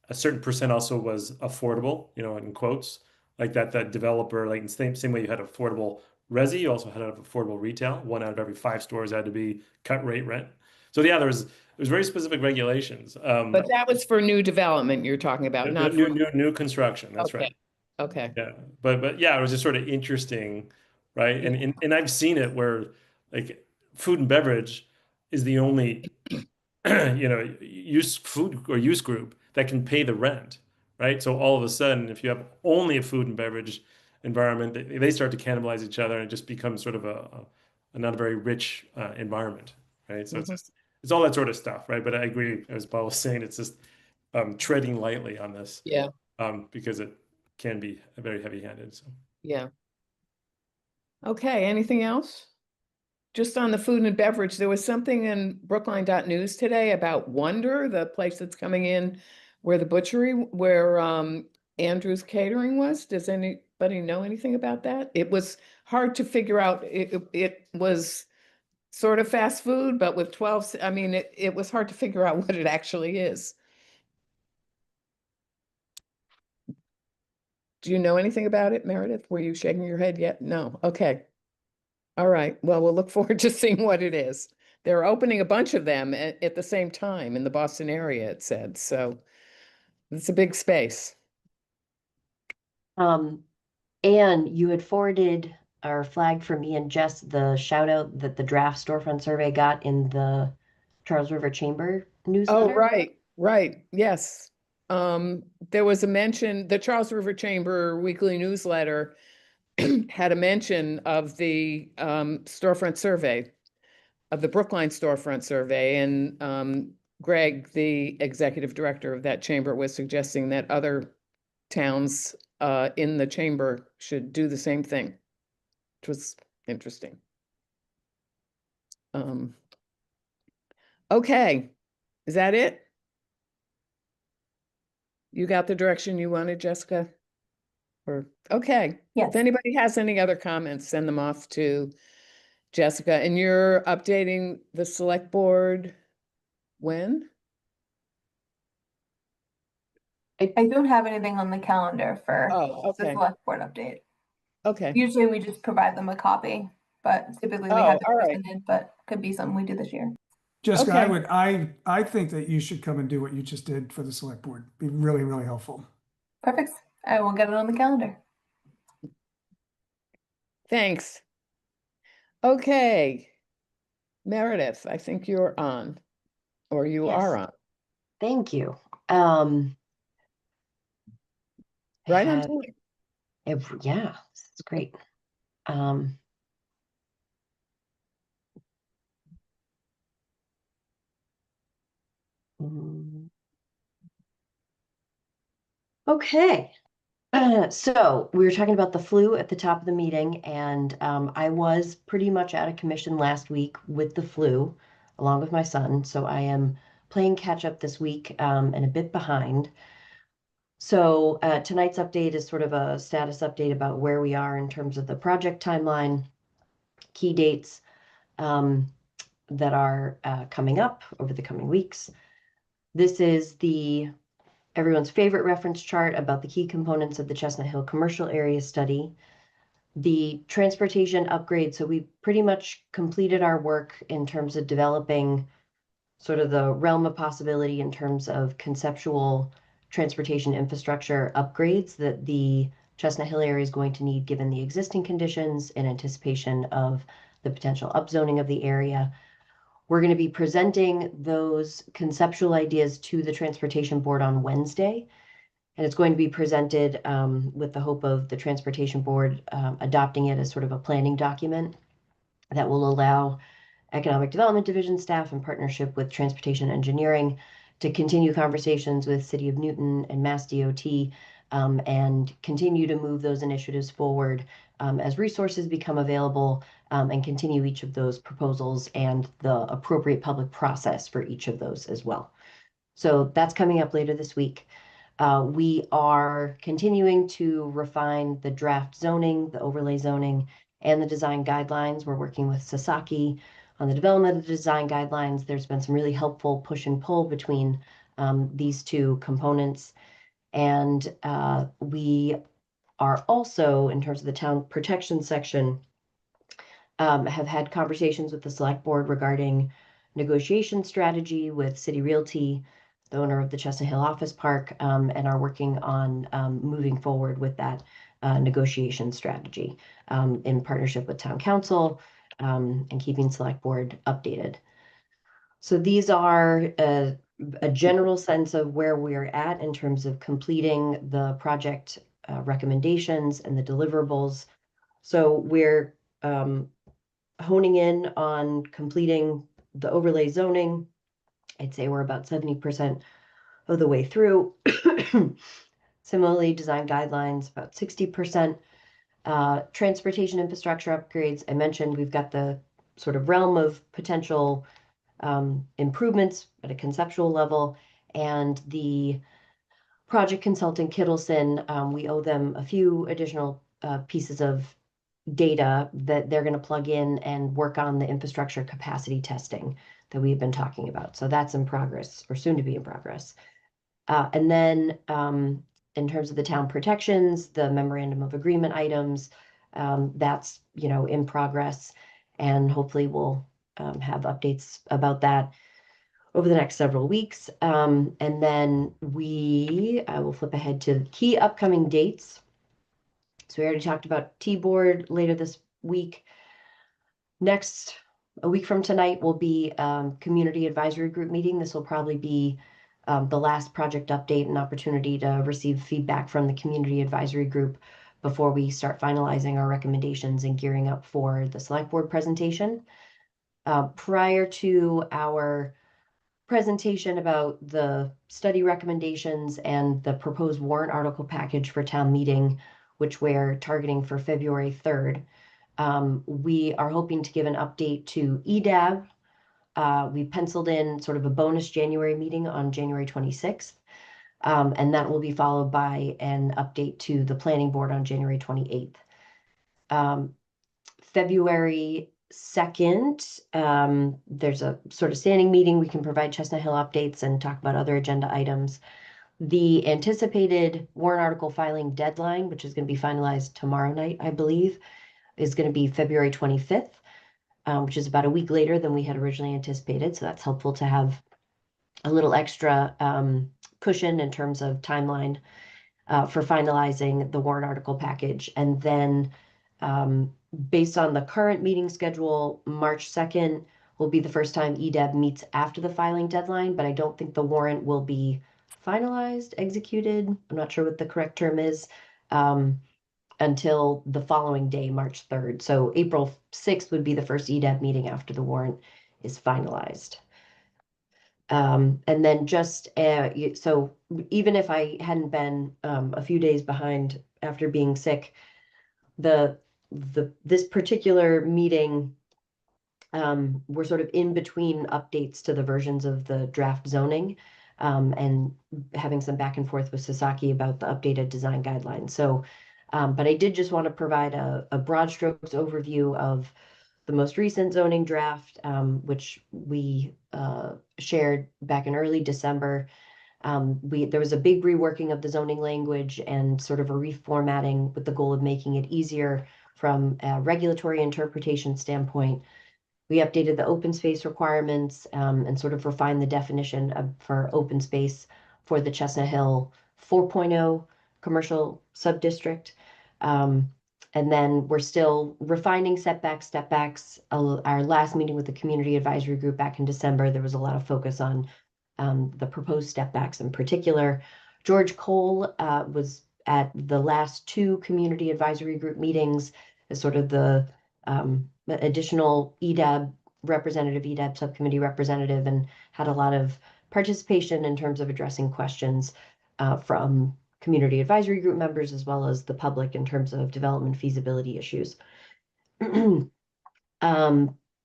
A certain percent also was affordable, in quotes, like that developer, like in same way you had affordable resi, you also had affordable retail. 1 out of every 5 stores had to be cut rate rent. So yeah, there was very specific regulations. But that was for new development you're talking about, not for new construction. That's okay. right. Okay. Yeah, but yeah, it was just sort of interesting, right? And I've seen it where like food and beverage is the only use group that can pay the rent, right? So all of a sudden, if you have only a food and beverage environment, they start to cannibalize each other, and it just becomes sort of a not a very rich environment, right? So it's all that sort of stuff, right? But I agree, as Paul was saying, it's just treading lightly on this. Yeah. Because it can be very heavy-handed. So Yeah. Okay, anything else? Just on the food and beverage, there was something in Brookline.news today about Wonder, the place that's coming in where the butchery, where Andrew's Catering was. Does anybody know anything about that? It was hard to figure out. It was sort of fast food, but with 12, I mean, it was hard to figure out what it actually is. Do you know anything about it, Meredith? Were you shaking your head yet? No. Okay. All right. Well, we'll look forward to seeing what it is. They're opening a bunch of them at the same time in the Boston area, it said. So it's a big space. And you had forwarded or flagged for me and Jess the shout out that the draft storefront survey got in the Charles River Chamber newsletter. Oh, right. Yes. There was a mention, the Charles River Chamber weekly newsletter had a mention of the storefront survey, of the Brookline storefront survey, and Greg, the executive director of that chamber, was suggesting that other towns in the chamber should do the same thing, which was interesting. Okay, is that it? You got the direction you wanted, Jessica? Or, okay. Yes. If anybody has any other comments, send them off to Jessica. And you're updating the select board when? I don't have anything on the calendar for Oh, the okay. select board update. Okay. Usually we just provide them a copy, but typically we Oh, have it all right. presented, but could be something we do this year. Jessica, Okay. I think that you should come and do what you just did for the select board. Be really, really helpful. Perfect. I will get it on the calendar. Thanks. Okay. Meredith, I think you're on, or you Yes. are on. Thank you. Right on had- time. yeah, this is great. Okay. So we were talking about the flu at the top of the meeting, and I was pretty much out of commission last week with the flu, along with my son. So I am playing catch up this week and a bit behind. So tonight's update is sort of a status update about where we are in terms of the project timeline, key dates that are coming up over the coming weeks. This is everyone's favorite reference chart about the key components of the Chestnut Hill Commercial Area Study. The transportation upgrade, so we pretty much completed our work in terms of developing sort of the realm of possibility in terms of conceptual transportation infrastructure upgrades that the Chestnut Hill area is going to need given the existing conditions in anticipation of the potential upzoning of the area. We're going to be presenting those conceptual ideas to the Transportation Board on Wednesday, and it's going to be presented with the hope of the Transportation Board adopting it as sort of a planning document that will allow Economic Development Division staff in partnership with Transportation Engineering to continue conversations with City of Newton and Mass DOT and continue to move those initiatives forward as resources become available and continue each of those proposals and the appropriate public process for each of those as well. So that's coming up later this week. We are continuing to refine the draft zoning, the overlay zoning, and the design guidelines. We're working with Sasaki on the development of the design guidelines. There's been some really helpful push and pull between these two components. And we are also, in terms of the town protection section, have had conversations with the select board regarding negotiation strategy with City Realty, the owner of the Chestnut Hill Office Park, and are working on moving forward with that negotiation strategy in partnership with town council and keeping select board updated. So these are a general sense of where we're at in terms of completing the project recommendations and the deliverables. So we're honing in on completing the overlay zoning. I'd say we're about 70% of the way through. Similarly, design guidelines, about 60%. Transportation infrastructure upgrades, I mentioned we've got the sort of realm of potential improvements at a conceptual level, and the project consultant Kittleson, we owe them a few additional pieces of data that they're going to plug in and work on the infrastructure capacity testing that we've been talking about. So that's in progress, or soon to be in progress. And then in terms of the town protections, the memorandum of agreement items, that's, in progress, and hopefully we'll have updates about that over the next several weeks. And then I will flip ahead to key upcoming dates. So we already talked about T-Board later this week. A week from tonight will be Community Advisory Group meeting. This will probably be the last project update and opportunity to receive feedback from the Community Advisory Group before we start finalizing our recommendations and gearing up for the Select Board presentation. Prior to our presentation about the study recommendations and the proposed warrant article package for town meeting, which we're targeting for February 3rd, we are hoping to give an update to EDAB. We penciled in sort of a bonus January meeting on January 26th, and that will be followed by an update to the planning board on January 28th. February 2nd, there's a sort of standing meeting. We can provide Chestnut Hill updates and talk about other agenda items. The anticipated warrant article filing deadline, which is going to be finalized tomorrow night, I believe, is going to be February 25th, which is about a week later than we had originally anticipated. So that's helpful to have a little extra cushion in terms of timeline for finalizing the warrant article package. And then based on the current meeting schedule, March 2nd will be the first time EDAB meets after the filing deadline, but I don't think the warrant will be finalized, executed. I'm not sure what the correct term is, until the following day, March 3rd. So April 6th would be the first EDAB meeting after the warrant is finalized. And then so even if I hadn't been a few days behind after being sick, this particular meeting, we're sort of in between updates to the versions of the draft zoning, and having some back and forth with Sasaki about the updated design guidelines. So, but I did just want to provide a broad strokes overview of the most recent zoning draft, which we shared back in early December. There was a big reworking of the zoning language and sort of a reformatting with the goal of making it easier from a regulatory interpretation standpoint. We updated the open space requirements and sort of refined the definition for open space for the Chestnut Hill 4.0 commercial subdistrict. And then we're still refining setbacks, stepbacks. Our last meeting with the Community Advisory Group back in December, there was a lot of focus on the proposed stepbacks in particular. George Cole was at the last two Community Advisory Group meetings as sort of the additional EDAB representative, EDAB subcommittee representative, and had a lot of participation in terms of addressing questions from Community Advisory Group members as well as the public in terms of development feasibility issues.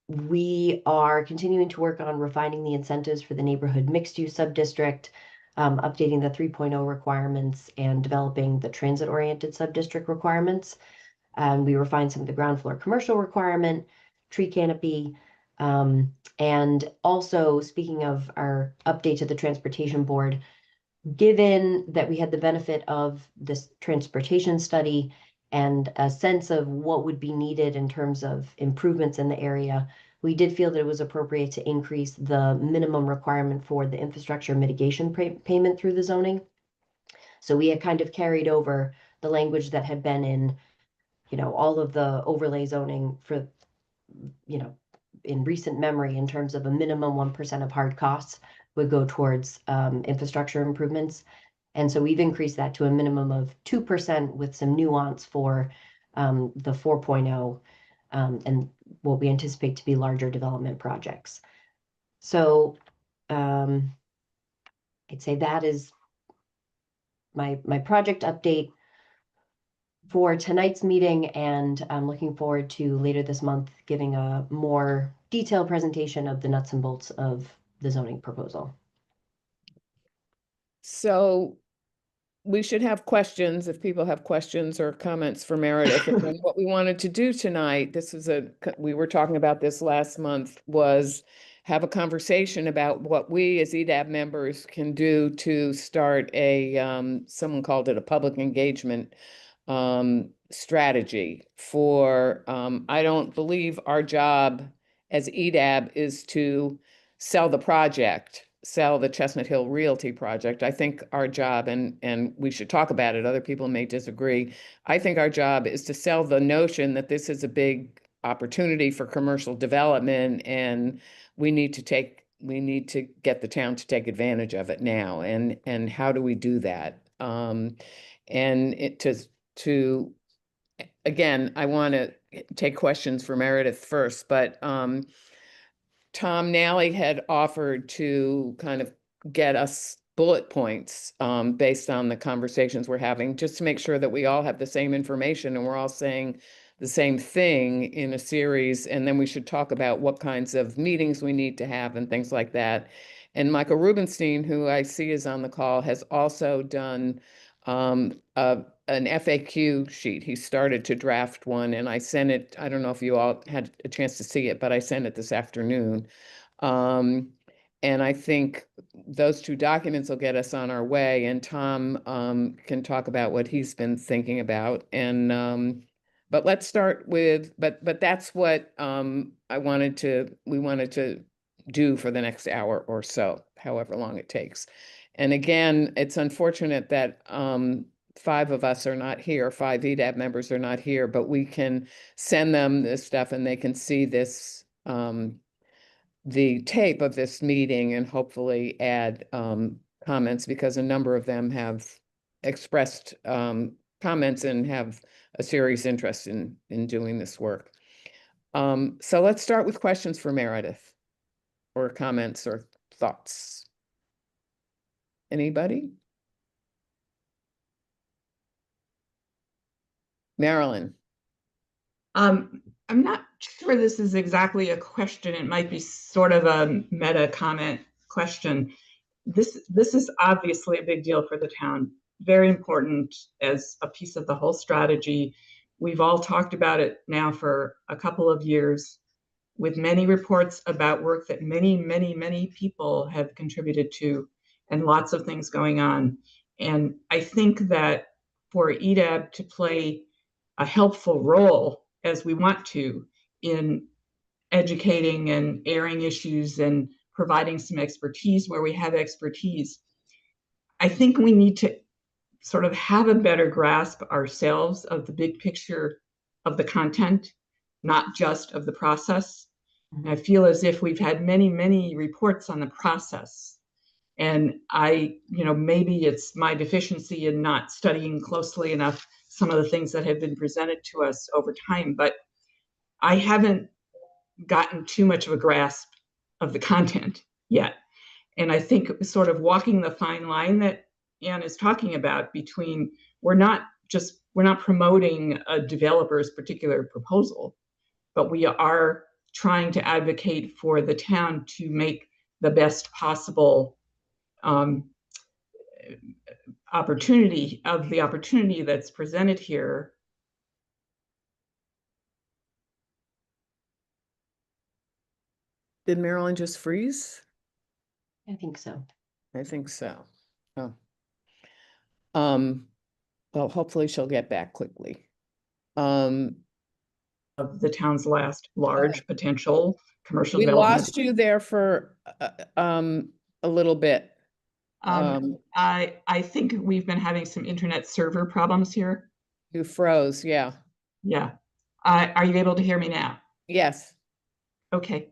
We are continuing to work on refining the incentives for the neighborhood mixed-use subdistrict, updating the 3.0 requirements, and developing the transit-oriented subdistrict requirements. We refined some of the ground floor commercial requirement, tree canopy, and also, speaking of our update to the Transportation Board, given that we had the benefit of this transportation study and a sense of what would be needed in terms of improvements in the area, we did feel that it was appropriate to increase the minimum requirement for the infrastructure mitigation payment through the zoning. So we had kind of carried over the language that had been in, all of the overlay zoning for, in recent memory, in terms of a minimum 1% of hard costs would go towards infrastructure improvements. And so we've increased that to a minimum of 2% with some nuance for the 4.0 and what we anticipate to be larger development projects. So, and I'd say that is my project update for tonight's meeting, and I'm looking forward to later this month giving a more detailed presentation of the nuts and bolts of the zoning proposal. So we should have questions if people have questions or comments for Meredith. And then what we wanted to do tonight, we were talking about this last month, was have a conversation about what we as EDAB members can do to start someone called it a public engagement strategy for, I don't believe our job as EDAB is to sell the project, sell the Chestnut Hill Realty project. I think our job, and we should talk about it, other people may disagree. I think our job is to sell the notion that this is a big opportunity for commercial development, and we need to get the town to take advantage of it now. And how do we do that? Again, I want to take questions for Meredith first, but Tom Nally had offered to kind of get us bullet points based on the conversations we're having, just to make sure that we all have the same information and we're all saying the same thing in a series. And then we should talk about what kinds of meetings we need to have and things like that. And Michael Rubenstein, who I see is on the call, has also done an FAQ sheet. He started to draft one, and I sent it. I don't know if you all had a chance to see it, but I sent it this afternoon. And I think those two documents will get us on our way, and Tom can talk about what he's been thinking about. And but let's start with, but that's what we wanted to do for the next hour or so, however long it takes. And again, it's unfortunate that 5 of us are not here, 5 EDAB members are not here, but we can send them this stuff and they can see this, the tape of this meeting, and hopefully add comments, because a number of them have expressed comments and have a serious interest in doing this work. So let's start with questions for Meredith, or comments or thoughts. Anybody? Marilyn. I'm not sure this is exactly a question. It might be sort of a meta comment question. This is obviously a big deal for the town. Very important as a piece of the whole strategy. We've all talked about it now for a couple of years, with many reports about work that many, many, many people have contributed to, and lots of things going on. And I think that for EDAB to play a helpful role, as we want to, in educating and airing issues and providing some expertise where we have expertise, I think we need to sort of have a better grasp ourselves of the big picture of the content, not just of the process. And I feel as if we've had many, many reports on the process. And maybe it's my deficiency in not studying closely enough some of the things that have been presented to us over time, but I haven't gotten too much of a grasp of the content yet. And I think sort of walking the fine line that Anne is talking about between, we're not promoting a developer's particular proposal, but we are trying to advocate for the town to make the best possible opportunity that's presented here. Did Marilyn just freeze? I think so. I think so. Oh. Well, hopefully she'll get back quickly. Of the town's last large potential commercial We development. lost you there for a little bit. I think we've been having some internet server problems here. You froze, yeah. Yeah. Are you able to hear me now? Yes. Okay.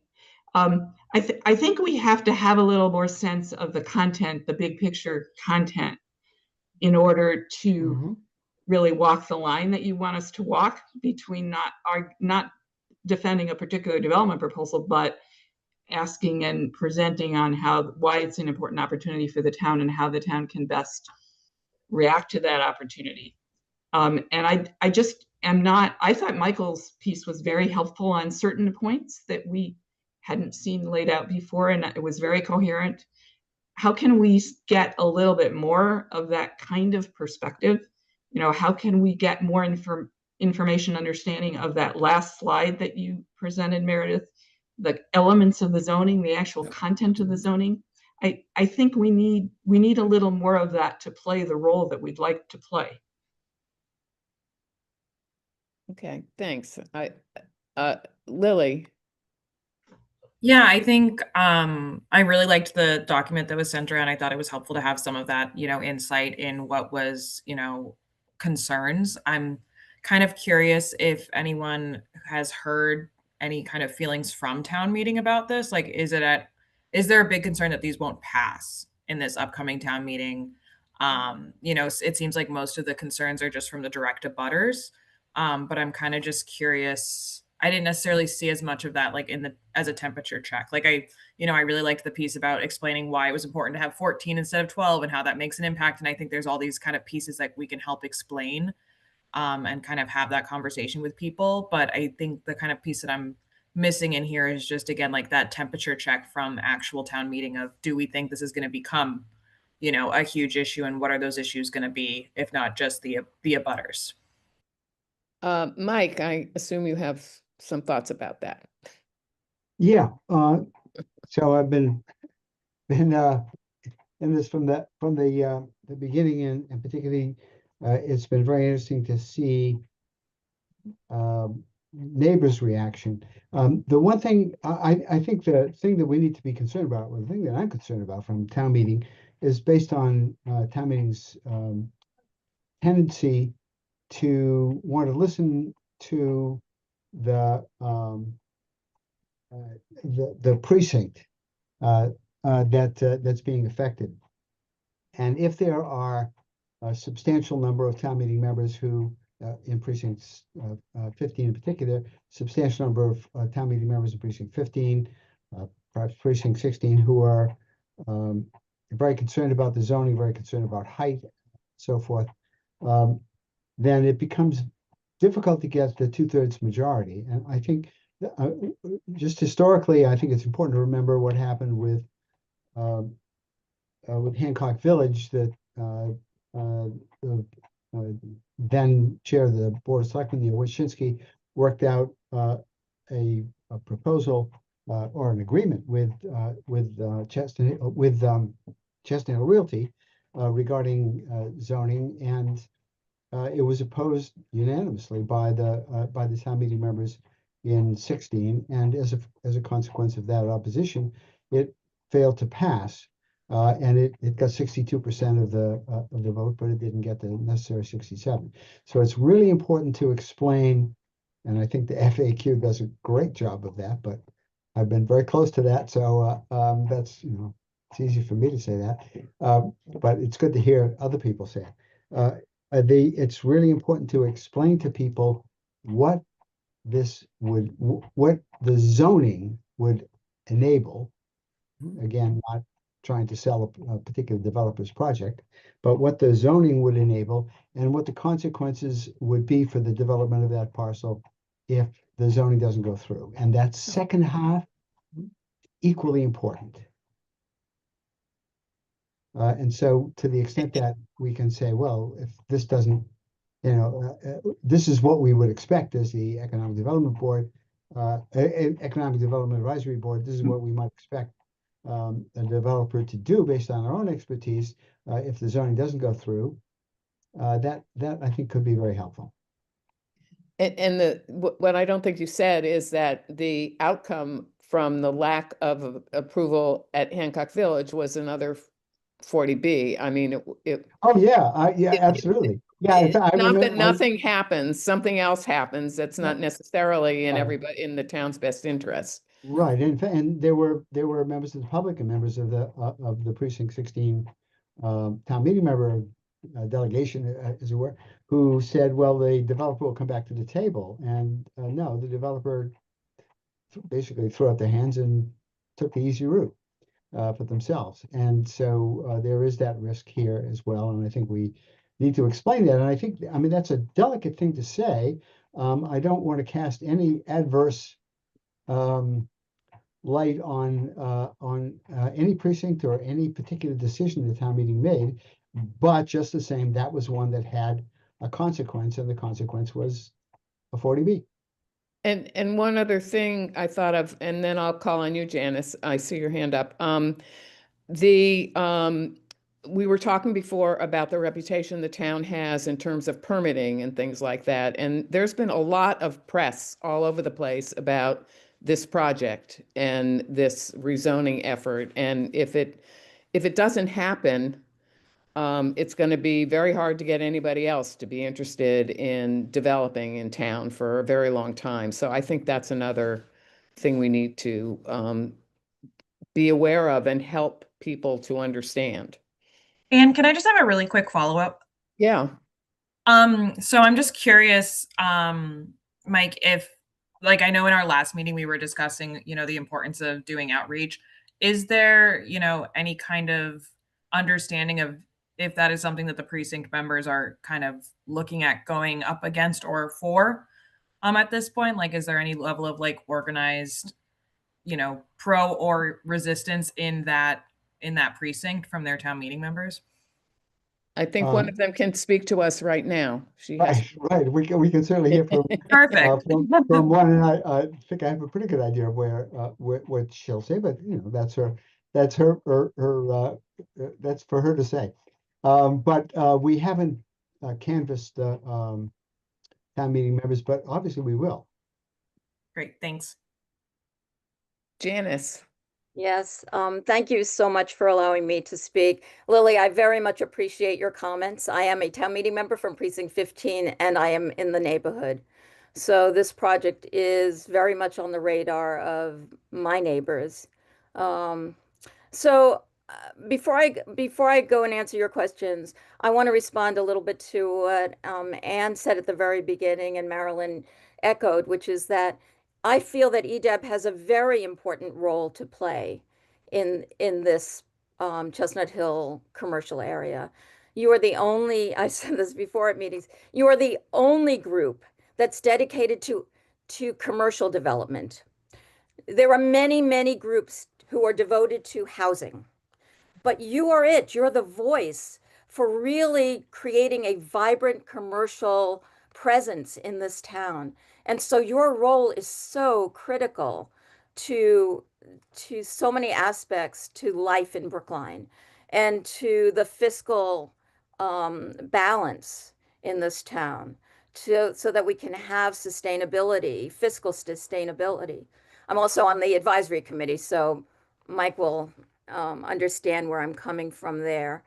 I think we have to have a little more sense of the content, the big picture content, in order to really walk the line that you want us to walk between not defending a particular development proposal, but asking and presenting on why it's an important opportunity for the town and how the town can best react to that opportunity. And I just am not, I thought Michael's piece was very helpful on certain points that we hadn't seen laid out before, and it was very coherent. How can we get a little bit more of that kind of perspective? You know, how can we get more information understanding of that last slide that you presented, Meredith, the elements of the zoning, the actual content of the zoning? I think we need a little more of that to play the role that we'd like to play. Okay, thanks. Lily. Yeah, I think I really liked the document that was sent around. I thought it was helpful to have some of that, insight in what was, concerns. I'm kind of curious if anyone has heard any kind of feelings from town meeting about this. Like, is there a big concern that these won't pass in this upcoming town meeting? It seems like most of the concerns are just from the direct abutters. But I'm kind of just curious. I didn't necessarily see as much of that like as a temperature check. Like I really liked the piece about explaining why it was important to have 14 instead of 12 and how that makes an impact. And I think there's all these kind of pieces that we can help explain and kind of have that conversation with people. But I think the kind of piece that I'm missing in here is just, again, like that temperature check from actual town meeting of, do we think this is going to become, a huge issue, and what are those issues going to be, if not just the abutters? Mike, I assume you have some thoughts about that. Yeah, so I've been in this from the beginning, and particularly it's been very interesting to see neighbors' reaction. The one thing I think the thing that we need to be concerned about, or the thing that I'm concerned about from town meeting, is based on town meeting's tendency to want to listen to the precinct that's being affected. And if there are a substantial number of town meeting members who, in precincts 15 in particular, substantial number of town meeting members in precinct 15, perhaps precinct 16, who are very concerned about the zoning, very concerned about height, so forth, then it becomes difficult to get the 2/3 majority. And I think just historically, I think it's important to remember what happened with Hancock Village, that the then chair of the Board of Selectmen, Neil Wyshynski, worked out a proposal or an agreement with Chestnut Hill Realty regarding zoning, and it was opposed unanimously by the town meeting members in 16, and as a consequence of that opposition, it failed to pass, and it got 62% of the vote, but it didn't get the necessary 67. So it's really important to explain, and I think the FAQ does a great job of that, but I've been very close to that, so that's, it's easy for me to say that, but it's good to hear other people say it. It's really important to explain to people what the zoning would enable. Again, not trying to sell a particular developer's project, but what the zoning would enable and what the consequences would be for the development of that parcel if the zoning doesn't go through. And that second half, equally important. And so to the extent that we can say, well, if this doesn't, this is what we would expect as the Economic Development Board, Economic Development Advisory Board, this is what we might expect a developer to do based on our own expertise if the zoning doesn't go through. That I think could be very helpful. And what I don't think you said is that the outcome from the lack of approval at Hancock Village was another 40B. I mean, oh yeah, yeah, absolutely. Yeah, it's not that nothing happens, something else happens that's not necessarily in everybody in the town's best interest. Right, and there were members of the public and members of the precinct 16 town meeting member delegation, as it were, who said, well, the developer will come back to the table, and no, the developer basically threw up their hands and took the easy route for themselves. And so there is that risk here as well. And I think we need to explain that. And I think, I mean, that's a delicate thing to say. I don't want to cast any adverse light on any precinct or any particular decision the town meeting made, but just the same, that was one that had a consequence, and the consequence was a 40B. And one other thing I thought of, and then I'll call on you, Janice. I see your hand up. We were talking before about the reputation the town has in terms of permitting and things like that. And there's been a lot of press all over the place about this project and this rezoning effort. And if it doesn't happen, it's going to be very hard to get anybody else to be interested in developing in town for a very long time. So I think that's another thing we need to be aware of and help people to understand. And can I just have a really quick follow-up? Yeah. So I'm just curious, Mike, if, like, I know in our last meeting we were discussing, the importance of doing outreach. Is there, any kind of understanding of if that is something that the precinct members are kind of looking at going up against or for, at this point? Like, is there any level of like organized, pro or resistance in that precinct from their town meeting members? I think one of them can speak to us right now. She has. Right. We can certainly hear from Perfect. from one, and I think I have a pretty good idea of where what she'll say, but that's her that's for her to say. But we haven't canvassed the town meeting members, but obviously we will. Great, thanks. Janice. Yes, thank you so much for allowing me to speak. Lily, I very much appreciate your comments. I am a town meeting member from Precinct 15, and I am in the neighborhood. So this project is very much on the radar of my neighbors. Before I go and answer your questions, I want to respond a little bit to what Anne said at the very beginning and Marilyn echoed, which is that I feel that EDAB has a very important role to play in this Chestnut Hill commercial area. You are the only, I said this before at meetings, you are the only group that's dedicated to commercial development. There are many, many groups who are devoted to housing, but you are it. You're the voice for really creating a vibrant commercial presence in this town. And so your role is so critical to so many aspects to life in Brookline and to the fiscal balance in this town, so that we can have sustainability, fiscal sustainability. I'm also on the advisory committee, so Mike will understand where I'm coming from there.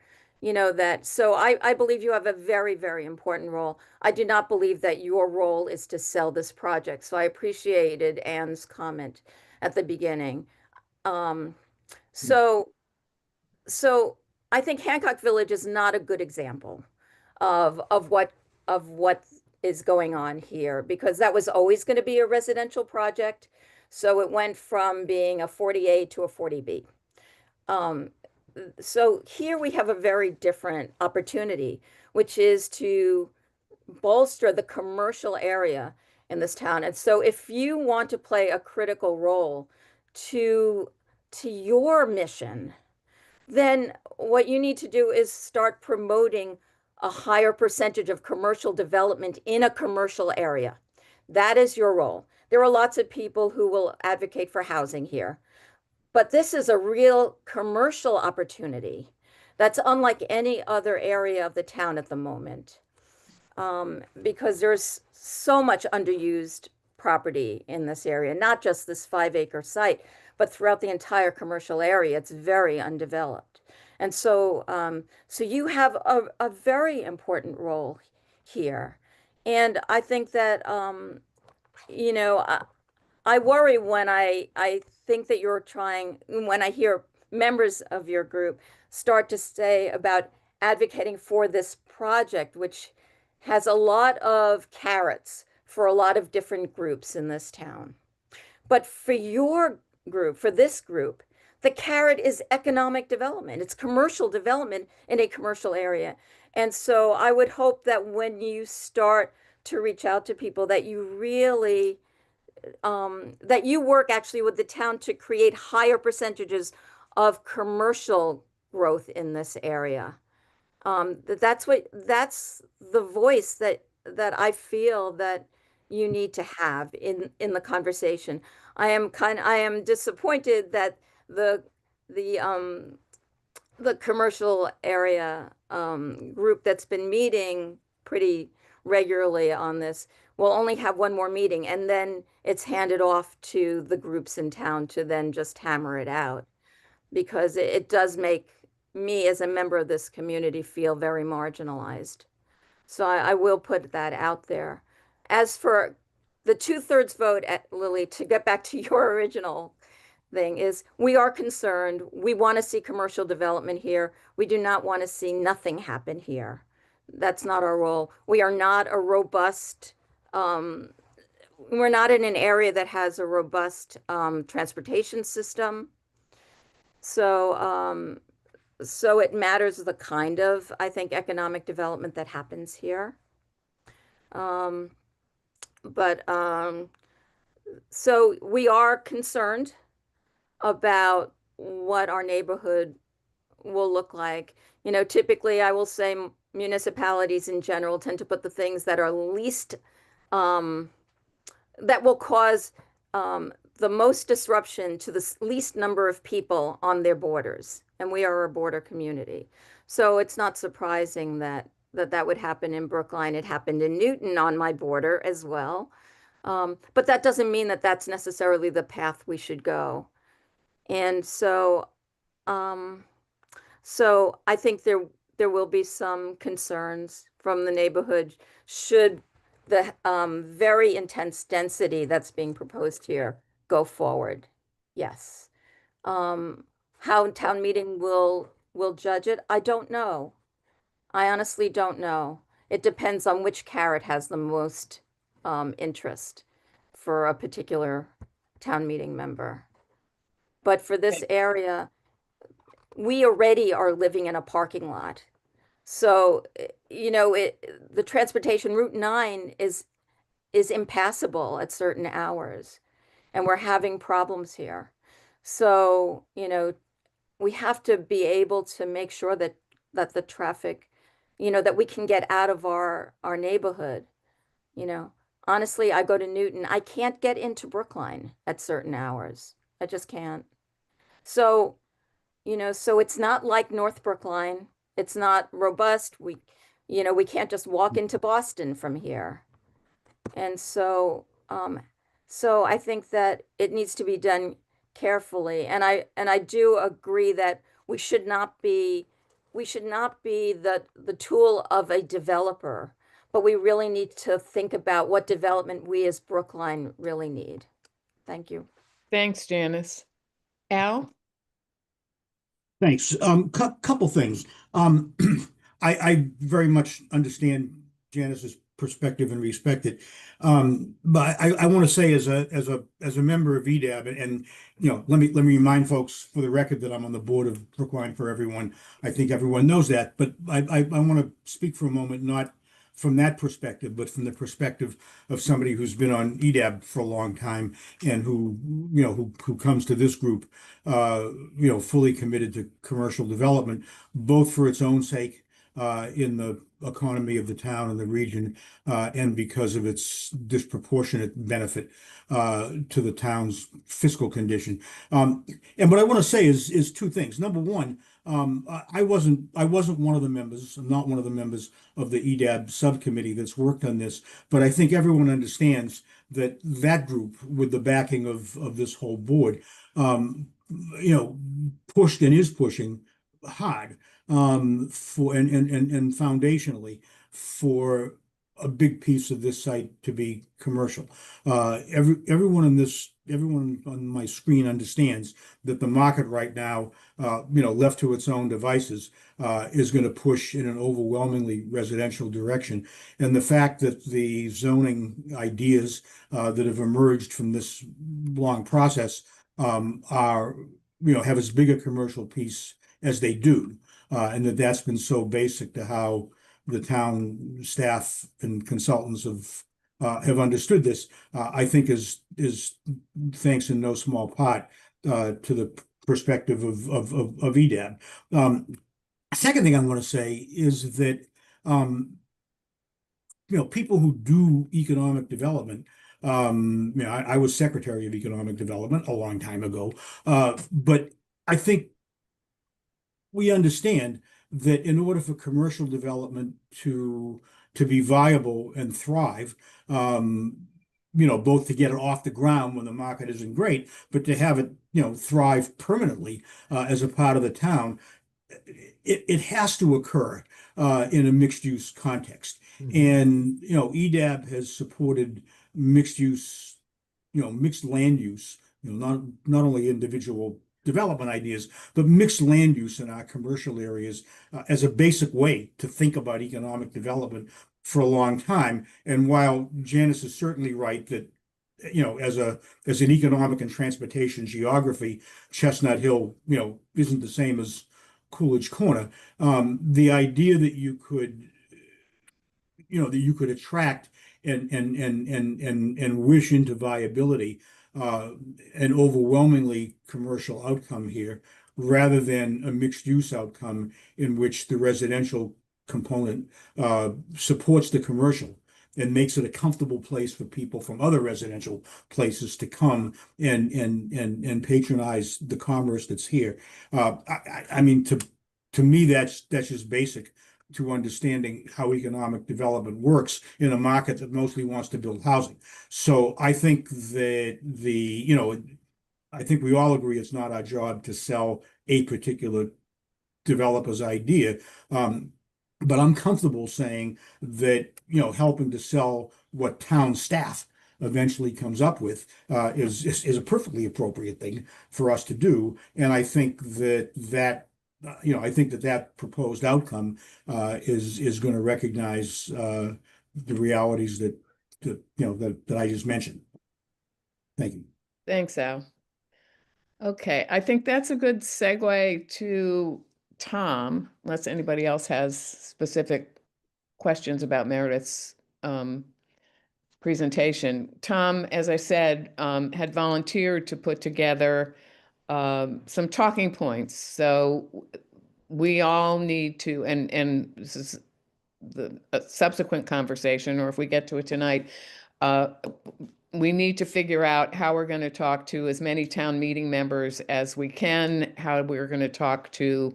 So I believe you have a very, very important role. I do not believe that your role is to sell this project. So I appreciated Anne's comment at the beginning. So I think Hancock Village is not a good example of what is going on here, because that was always going to be a residential project. So it went from being a 40A to a 40B. So here we have a very different opportunity, which is to bolster the commercial area in this town. And so if you want to play a critical role to your mission, then what you need to do is start promoting a higher percentage of commercial development in a commercial area. That is your role. There are lots of people who will advocate for housing here, but this is a real commercial opportunity that's unlike any other area of the town at the moment, because there's so much underused property in this area, not just this 5-acre site, but throughout the entire commercial area. It's very undeveloped. And so, so you have a very important role here. And I think that, I worry when I think that you're trying, when I hear members of your group start to say about advocating for this project, which has a lot of carrots for a lot of different groups in this town. But for your group, for this group, the carrot is economic development. It's commercial development in a commercial area. And so I would hope that when you start to reach out to people, that you really that you work actually with the town to create higher percentages of commercial growth in this area. That's the voice that I feel that you need to have in the conversation. I am disappointed that the commercial area group that's been meeting pretty regularly on this will only have one more meeting, and then it's handed off to the groups in town to then just hammer it out, because it does make me as a member of this community feel very marginalized. So I will put that out there. As for the 2/3 vote, Lily, to get back to your original thing, is we are concerned. We want to see commercial development here. We do not want to see nothing happen here. That's not our role. We are not a robust, we're not in an area that has a robust transportation system. So, so it matters the kind of, I think, economic development that happens here. So we are concerned about what our neighborhood will look like. You know, typically I will say municipalities in general tend to put the things that are least, that will cause the most disruption to the least number of people on their borders. And we are a border community. So it's not surprising that that would happen in Brookline. It happened in Newton on my border as well. But that doesn't mean that that's necessarily the path we should go. And so, so I think there will be some concerns from the neighborhood should the very intense density that's being proposed here go forward. Yes. How town meeting will judge it, I don't know. I honestly don't know. It depends on which carrot has the most interest for a particular town meeting member. But for this area, we already are living in a parking lot. So, you know, the transportation Route 9 is impassable at certain hours, and we're having problems here. So, you know, we have to be able to make sure that the traffic, you know, that we can get out of our neighborhood. You know, honestly, I go to Newton. I can't get into Brookline at certain hours. I just can't. So, you know, so it's not like North Brookline. It's not robust. You know, we can't just walk into Boston from here. And so, so I think that it needs to be done carefully. And I do agree that we should not be the tool of a developer, but we really need to think about what development we as Brookline really need. Thank you. Thanks, Janice. Al? Thanks. Couple things. I very much understand Janice's perspective and respect it. But I want to say as a member of EDAB, and you know, let me remind folks for the record that I'm on the board of Brookline for Everyone. I think everyone knows that, but I want to speak for a moment, not from that perspective, but from the perspective of somebody who's been on EDAB for a long time and who, you know, who comes to this group, you know, fully committed to commercial development, both for its own sake, in the economy of the town and the region, and because of its disproportionate benefit to the town's fiscal condition. And what I want to say is two things. Number one, I wasn't one of the members. I'm not one of the members of the EDAB subcommittee that's worked on this, but I think everyone understands that that group, with the backing of this whole board, you know, pushed and is pushing hard for and foundationally for a big piece of this site to be commercial. Everyone on my screen understands that the market right now, you know, left to its own devices, is going to push in an overwhelmingly residential direction. And the fact that the zoning ideas that have emerged from this long process are, have as big a commercial piece as they do, and that's been so basic to how the town staff and consultants have understood this. I think is thanks in no small part to the perspective of EDAB. Second thing I want to say is that people who do economic development. I was Secretary of Economic Development a long time ago, but I think we understand that in order for commercial development to be viable and thrive, both to get it off the ground when the market isn't great, but to have it, thrive permanently as a part of the town, it has to occur in a mixed use context. And EDAB has supported mixed use, mixed land use, not only individual development ideas, but mixed land use in our commercial areas as a basic way to think about economic development for a long time. And while Janice is certainly right that as an economic and transportation geography, Chestnut Hill, isn't the same as Coolidge Corner. The idea that you could attract and wish into viability an overwhelmingly commercial outcome here, rather than a mixed use outcome in which the residential component supports the commercial and makes it a comfortable place for people from other residential places to come and patronize the commerce that's here. I mean, to me, that's just basic to understanding how economic development works in a market that mostly wants to build housing. So I think that I think we all agree it's not our job to sell a particular developer's idea. But I'm comfortable saying that, helping to sell what town staff eventually comes up with is a perfectly appropriate thing for us to do. And I think that proposed outcome is going to recognize the realities that I just mentioned. Thank you. Thanks, Al. Okay, I think that's a good segue to Tom, unless anybody else has specific questions about Meredith's presentation. Tom, as I said, had volunteered to put together some talking points. So we all need to, and this is the subsequent conversation, or if we get to it tonight, we need to figure out how we're going to talk to as many town meeting members as we can, how we're going to talk to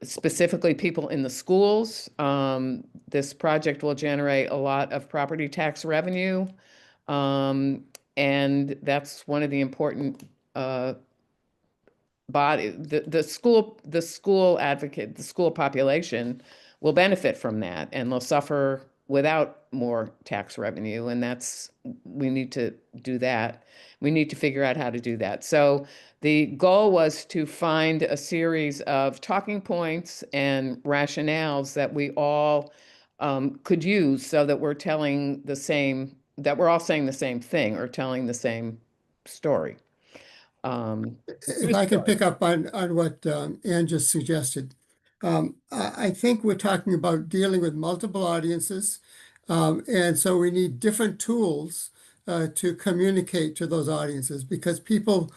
specifically people in the schools. This project will generate a lot of property tax revenue. And that's one of the important body, the school advocate, the school population will benefit from that, and they'll suffer without more tax revenue. And we need to do that. We need to figure out how to do that. So the goal was to find a series of talking points and rationales that we all could use, so that we're all saying the same thing or telling the same story. If I could pick up on what Ann just suggested. I think we're talking about dealing with multiple audiences. And so we need different tools to communicate to those audiences, because people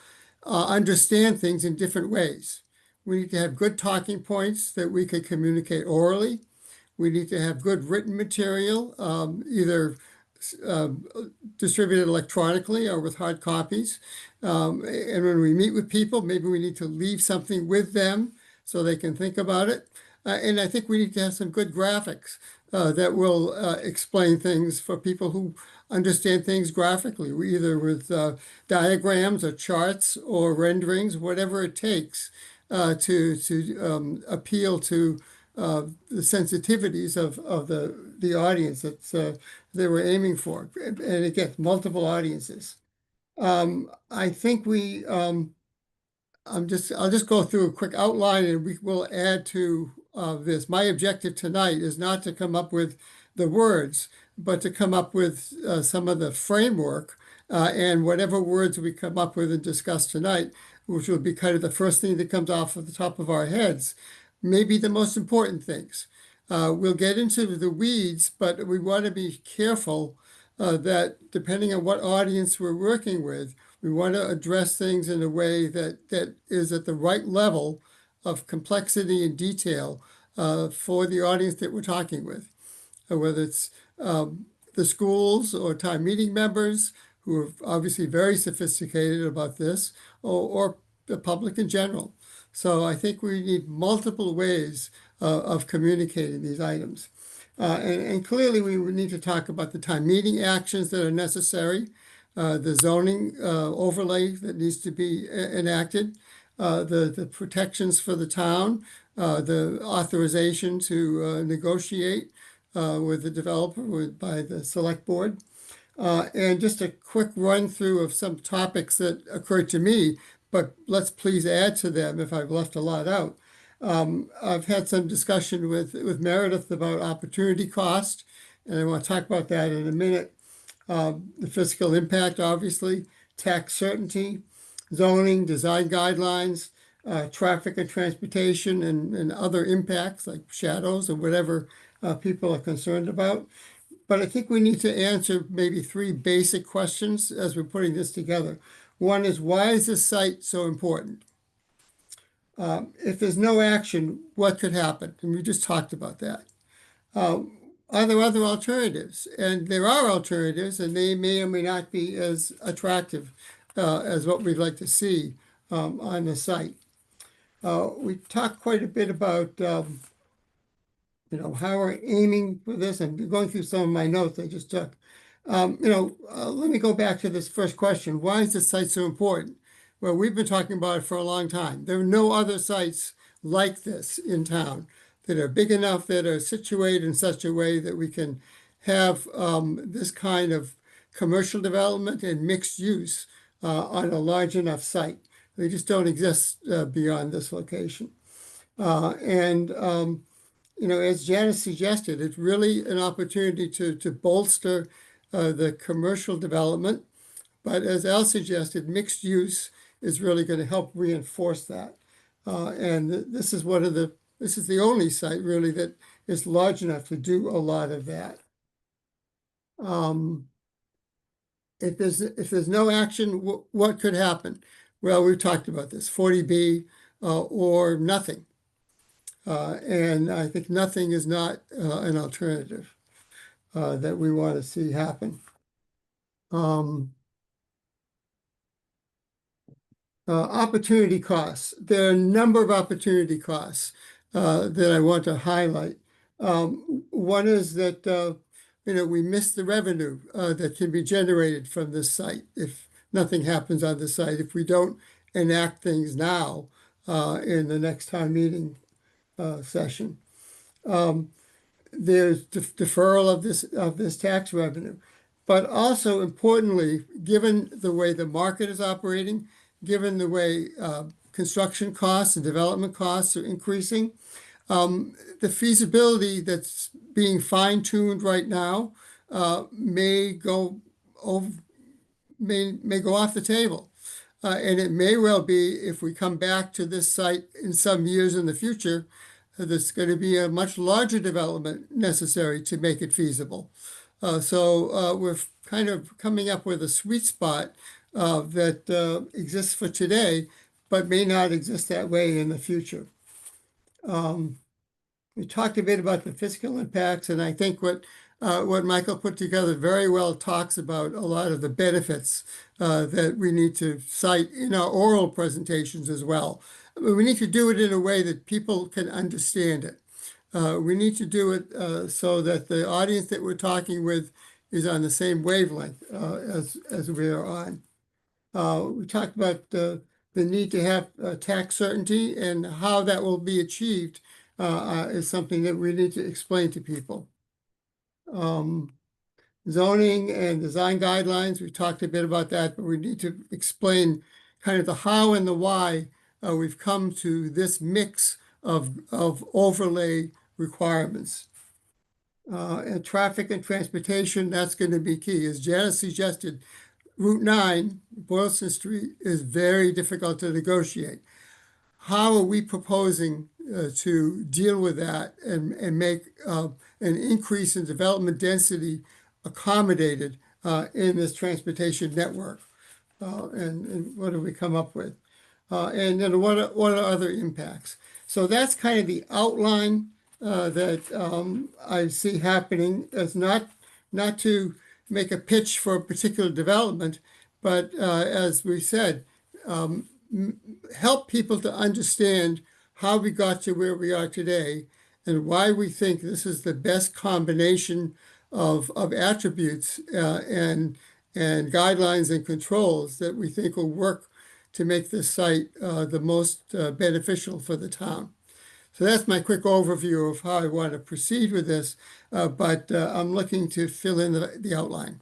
understand things in different ways. We need to have good talking points that we can communicate orally. We need to have good written material, either distributed electronically or with hard copies. And when we meet with people, maybe we need to leave something with them so they can think about it. And I think we need to have some good graphics that will explain things for people who understand things graphically, either with diagrams or charts or renderings, whatever it takes to appeal to the sensitivities of the audience that they were aiming for. And again, multiple audiences. I think I'll just go through a quick outline, and we will add to this. My objective tonight is not to come up with the words, but to come up with some of the framework, and whatever words we come up with and discuss tonight which will be kind of the first thing that comes off of the top of our heads, may be the most important things. We'll get into the weeds, but we want to be careful that depending on what audience we're working with, we want to address things in a way that is at the right level of complexity and detail for the audience that we're talking with, whether it's the schools or town meeting members who are obviously very sophisticated about this, or the public in general. So I think we need multiple ways of communicating these items. And clearly we would need to talk about the town meeting actions that are necessary, the zoning overlay that needs to be enacted, the protections for the town, the authorization to negotiate with the developer by the select board. And just a quick run through of some topics that occurred to me, but let's please add to them if I've left a lot out. I've had some discussion with Meredith about opportunity cost, and I want to talk about that in a minute. The fiscal impact, obviously, tax certainty, zoning, design guidelines, traffic and transportation, and other impacts like shadows or whatever people are concerned about. But I think we need to answer maybe 3 basic questions as we're putting this together. One is, why is this site so important? If there's no action, what could happen? And we just talked about that. Are there other alternatives? And there are alternatives, and they may or may not be as attractive as what we'd like to see on the site. We talked quite a bit about how we're aiming for this, and going through some of my notes I just took. Let me go back to this first question. Why is this site so important? Well, we've been talking about it for a long time. There are no other sites like this in town that are big enough, that are situated in such a way that we can have this kind of commercial development and mixed use on a large enough site. They just don't exist beyond this location. As Janice suggested, it's really an opportunity to bolster the commercial development. But as Al suggested, mixed use is really going to help reinforce that. And this is the only site really that is large enough to do a lot of that. If there's no action, what could happen? Well, we've talked about this, 40B or nothing. And I think nothing is not an alternative that we want to see happen. Opportunity costs. There are a number of opportunity costs that I want to highlight. One is that we miss the revenue that can be generated from this site if nothing happens on the site, if we don't enact things now in the next town meeting session. There's deferral of this tax revenue, but also importantly, given the way the market is operating, given the way construction costs and development costs are increasing, the feasibility that's being fine-tuned right now may go off the table. And it may well be, if we come back to this site in some years in the future, there's going to be a much larger development necessary to make it feasible. So we're kind of coming up with a sweet spot that exists for today, but may not exist that way in the future. We talked a bit about the fiscal impacts, and I think what Michael put together very well talks about a lot of the benefits that we need to cite in our oral presentations as well. We need to do it in a way that people can understand it. We need to do it so that the audience that we're talking with is on the same wavelength as we are on. We talked about the need to have tax certainty, and how that will be achieved is something that we need to explain to people. Zoning and design guidelines, we talked a bit about that, but we need to explain kind of the how and the why we've come to this mix of overlay requirements. And traffic and transportation, that's going to be key. As Janice suggested, Route 9, Boylston Street, is very difficult to negotiate. How are we proposing to deal with that and make an increase in development density accommodated in this transportation network? And what do we come up with? And then what are other impacts? So that's kind of the outline that I see happening. As not to make a pitch for a particular development, but as we said, help people to understand how we got to where we are today and why we think this is the best combination of attributes and guidelines and controls that we think will work to make this site the most beneficial for the town. So that's my quick overview of how I want to proceed with this, but I'm looking to fill in the outline.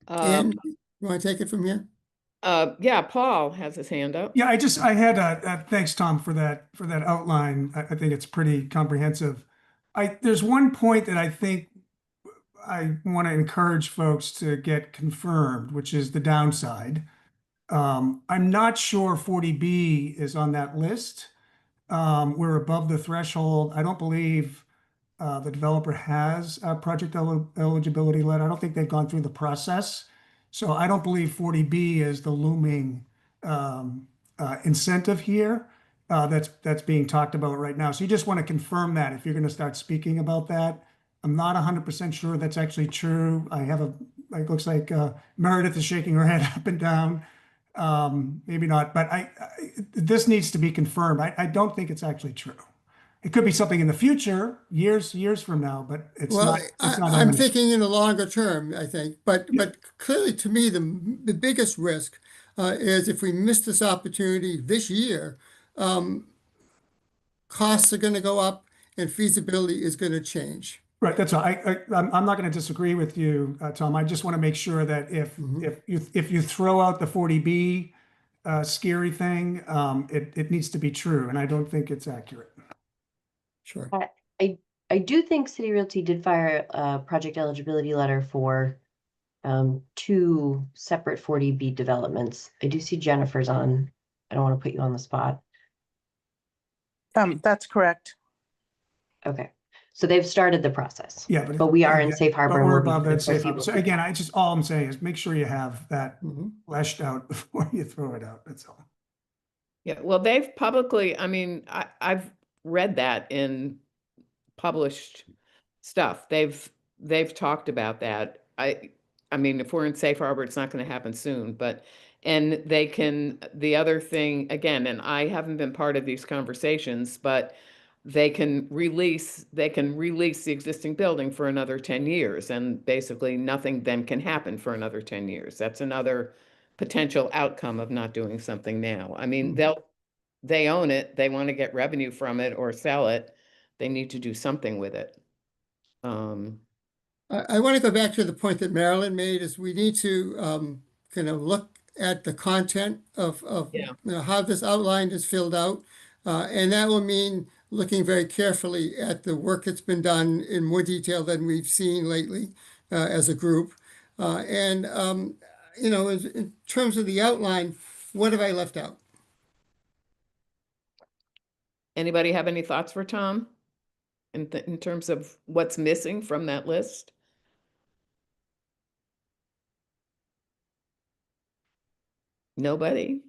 And you want to take it from here? Yeah, Paul has his hand up. Yeah, thanks, Tom, for that outline. I think it's pretty comprehensive. There's one point that I think I want to encourage folks to get confirmed, which is the downside. I'm not sure 40B is on that list. We're above the threshold. I don't believe the developer has a project eligibility letter. I don't think they've gone through the process. So I don't believe 40B is the looming incentive here that's being talked about right now. So you just want to confirm that if you're going to start speaking about that. I'm not 100% sure that's actually true. It looks like Meredith is shaking her head up and down. Maybe not, but this needs to be confirmed. I don't think it's actually true. It could be something in the future, years from now, but it's not. I'm thinking in the longer term, I think, but clearly to me, the biggest risk is if we miss this opportunity this year, costs are going to go up and feasibility is going to change. Right, that's all. I'm not going to disagree with you, Tom. I just want to make sure that if you throw out the 40B scary thing, it needs to be true, and I don't think it's accurate. Sure. I do think City Realty did fire a project eligibility letter for 2 separate 40B developments. I do see Jennifer's on. I don't want to put you on the spot. That's correct. Okay. So they've started the process. Yeah, but we are in safe harbor. But we're above that safe harbor. So again, all I'm saying is make sure you have that fleshed out before you throw it out. That's all. Yeah, well, they've publicly, I've read that in published stuff. They've talked about that. I mean, if we're in safe harbor, it's not going to happen soon, but the other thing again, and I haven't been part of these conversations, but they can release the existing building for another 10 years, and basically nothing then can happen for another 10 years. That's another potential outcome of not doing something now. I mean, they own it, they want to get revenue from it or sell it, they need to do something with it. I want to go back to the point that Marilyn made, is we need to kind of look at the content of how this outline is filled out. And that will mean looking very carefully at the work that's been done in more detail than we've seen lately as a group. In terms of the outline, what have I left out? Anybody have any thoughts for Tom in terms of what's missing from that list? Nobody?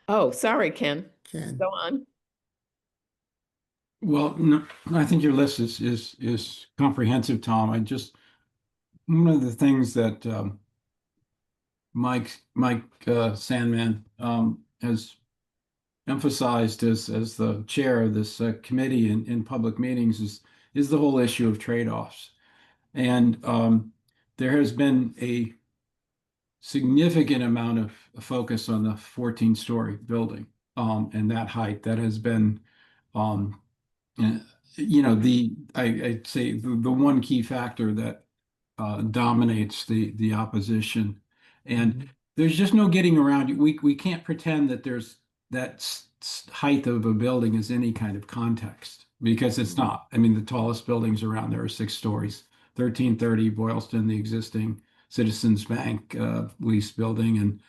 Oh, sorry, Ken. Go on. Well, no, I think your list is comprehensive, Tom. One of the things that Mike Sandman has emphasized as the chair of this committee in public meetings is the whole issue of trade-offs. And there has been a significant amount of focus on the 14-story building and that height that has been, I'd say the one key factor that dominates the opposition. And there's just no getting around. We can't pretend that that height of a building is any kind of context, because it's not. I mean, the tallest buildings around there are 6 stories. 1330 Boylston, the existing Citizens Bank lease building, and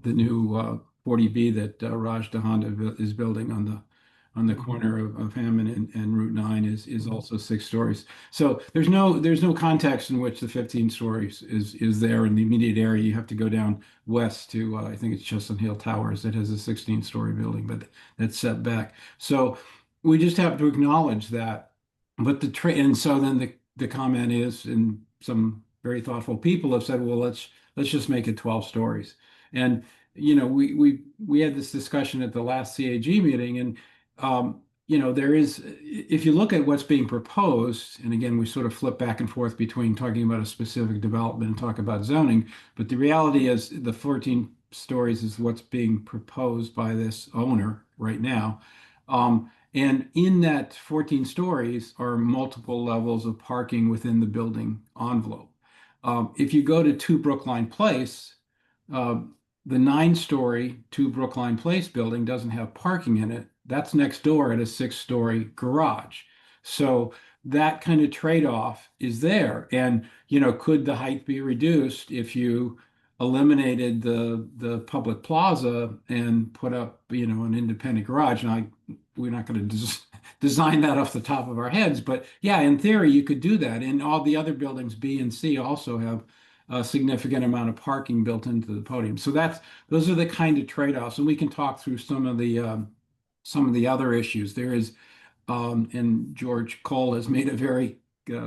the new 40B that Raj Dhanda is building on the corner of Hammond and Route 9 is also 6 stories. So there's no context in which the 15 stories is there in the immediate area. You have to go down west to I think it's Chestnut Hill Towers that has a 16-story building, but that's set back. So we just have to acknowledge that. But and so then the comment is, and some very thoughtful people have said, well, let's just make it 12 stories. And we had this discussion at the last CAG meeting, and there is, if you look at what's being proposed, and again, we sort of flip back and forth between talking about a specific development and talk about zoning, but the reality is the 14 stories is what's being proposed by this owner right now. And in that 14 stories are multiple levels of parking within the building envelope. If you go to 2 Brookline Place, the 9-story 2 Brookline Place building doesn't have parking in it. That's next door at a 6-story garage. So that kind of trade-off is there. And, could the height be reduced if you eliminated the public plaza and put up, an independent garage? And we're not going to design that off the top of our heads, but yeah, in theory, you could do that. And all the other buildings, B and C, also have a significant amount of parking built into the podium. So those are the kind of trade-offs, and we can talk through some of the other issues. There is, and George Cole has made a very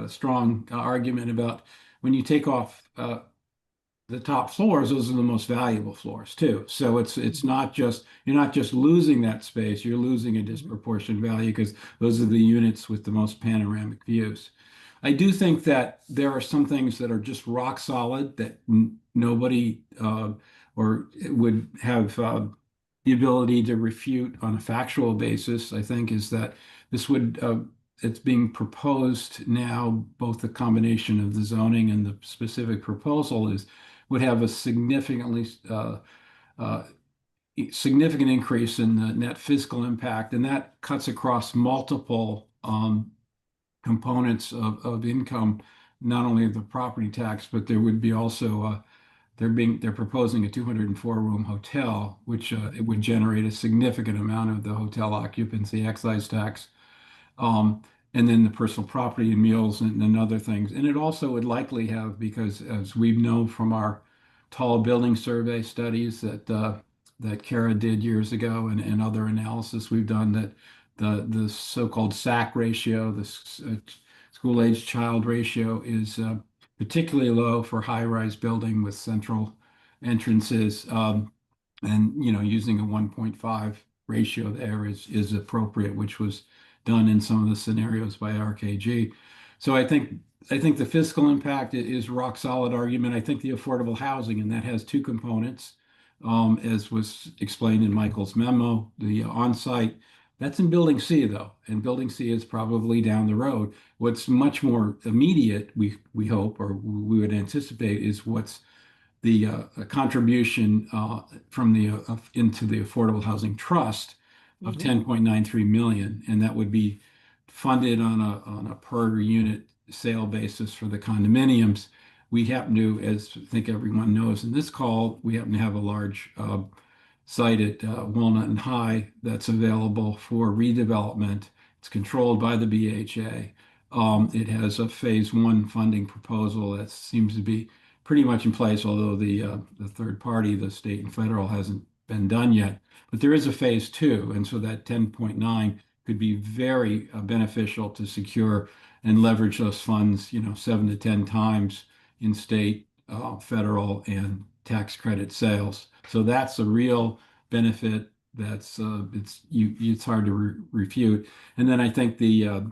strong argument about when you take off the top floors, those are the most valuable floors too. So it's not just, you're not just losing that space, you're losing a disproportionate value because those are the units with the most panoramic views. I do think that there are some things that are just rock solid that nobody or would have the ability to refute on a factual basis. I think is that this would it's being proposed now, both the combination of the zoning and the specific proposal would have a significant increase in the net fiscal impact, and that cuts across multiple components of income, not only the property tax, but there would be also they're proposing a 204-room hotel, which it would generate a significant amount of the hotel occupancy excise tax, and then the personal property and meals and other things. And it also would likely have, because as we know from our tall building survey studies that Kara did years ago and other analysis we've done, that the so-called SAC ratio, the school age child ratio, is particularly low for high-rise building with central entrances, and using a 1.5 ratio there is appropriate, which was done in some of the scenarios by RKG. So I think the fiscal impact is rock solid argument. I think the affordable housing, and that has 2 components, as was explained in Michael's memo, the on-site. That's in Building C, though, and Building C is probably down the road. What's much more immediate, we hope, or we would anticipate, is what's the contribution from into the Affordable Housing Trust of 10.93 million, and that would be funded on a per unit sale basis for the condominiums. We happen to, as I think everyone knows in this call, we happen to have a large site at Walnut and High that's available for redevelopment. It's controlled by the BHA. It has a phase 1 funding proposal that seems to be pretty much in place, although the third party, the state and federal, hasn't been done yet. But there is a phase 2, and so that 10.9 could be very beneficial to secure and leverage those funds, 7 to 10 times in state, federal, and tax credit sales. So that's a real benefit. It's hard to refute. And then I think the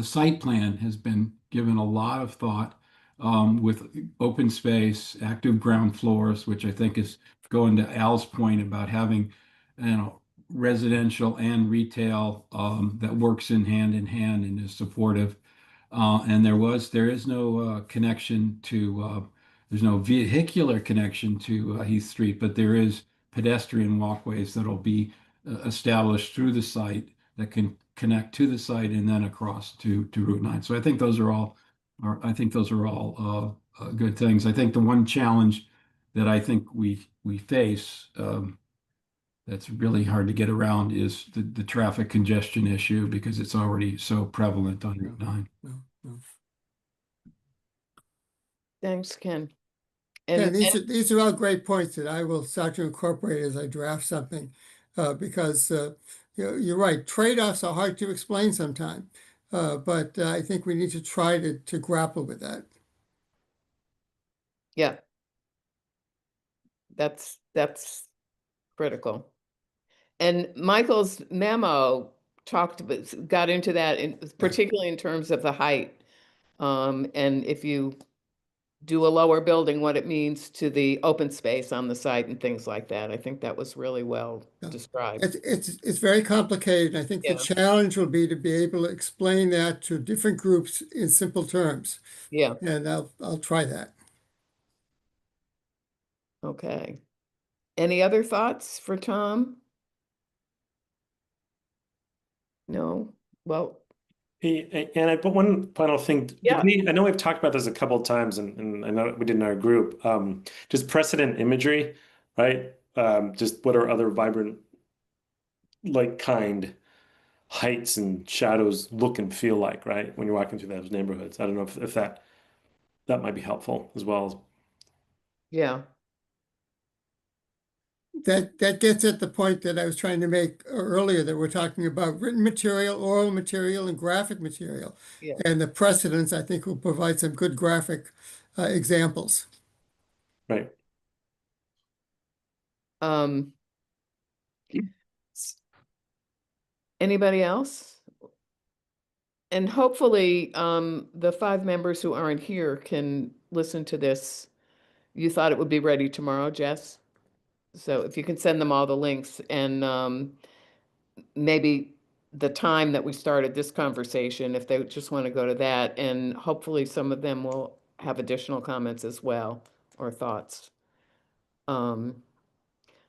site plan has been given a lot of thought, with open space, active ground floors, which I think is going to Al's point about having, residential and retail that works in hand and is supportive. And there is no connection to, there's no vehicular connection to Heath Street, but there is pedestrian walkways that'll be established through the site that can connect to the site and then across to Route 9. So I think those are all I think those are all good things. I think the one challenge that I think we face that's really hard to get around is the traffic congestion issue because it's already so prevalent on Route 9. Thanks, Ken. Yeah, And, these are all great points that I will start to incorporate as I draft something, because you're right. Trade-offs are hard to explain sometimes, but I think we need to try to grapple with that. yeah, that's critical. And Michael's memo got into that, particularly in terms of the height. And if you do a lower building, what it means to the open space on the site and things like that. I think that was really well described. It's very complicated. I think the challenge will be to be able to explain that to different groups in simple terms. Yeah. And I'll try that. Okay. Any other thoughts for Tom? No? Well, Hey, and but one final thing. Yeah. I know we've talked about this a couple of times, and I know we did in our group. Just precedent imagery, right? Just what are other vibrant, like kind heights and shadows look and feel like, right? When you're walking through those neighborhoods. I don't know if that might be helpful as well. Yeah. That gets at the point that I was trying to make earlier, that we're talking about written material, oral material, and graphic material. Yeah. And the precedents, I think, will provide some good graphic examples. Right. Anybody else? And hopefully, the 5 members who aren't here can listen to this. You thought it would be ready tomorrow, Jess? So if you can send them all the links and maybe the time that we started this conversation, if they just want to go to that, and hopefully some of them will have additional comments as well or thoughts.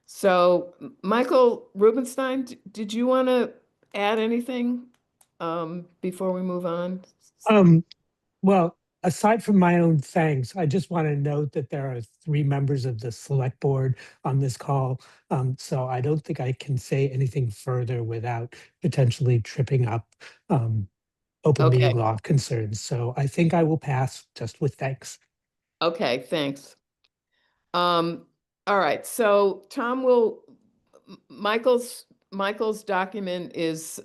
So Michael Rubenstein, did you want to add anything before we move on? Well, aside from my own thanks, I just want to note that there are 3 members of the select board on this call. So I don't think I can say anything further without potentially tripping up open meeting law concerns. So I think I will pass just with thanks. Okay, thanks. All right, so Tom Michael's document is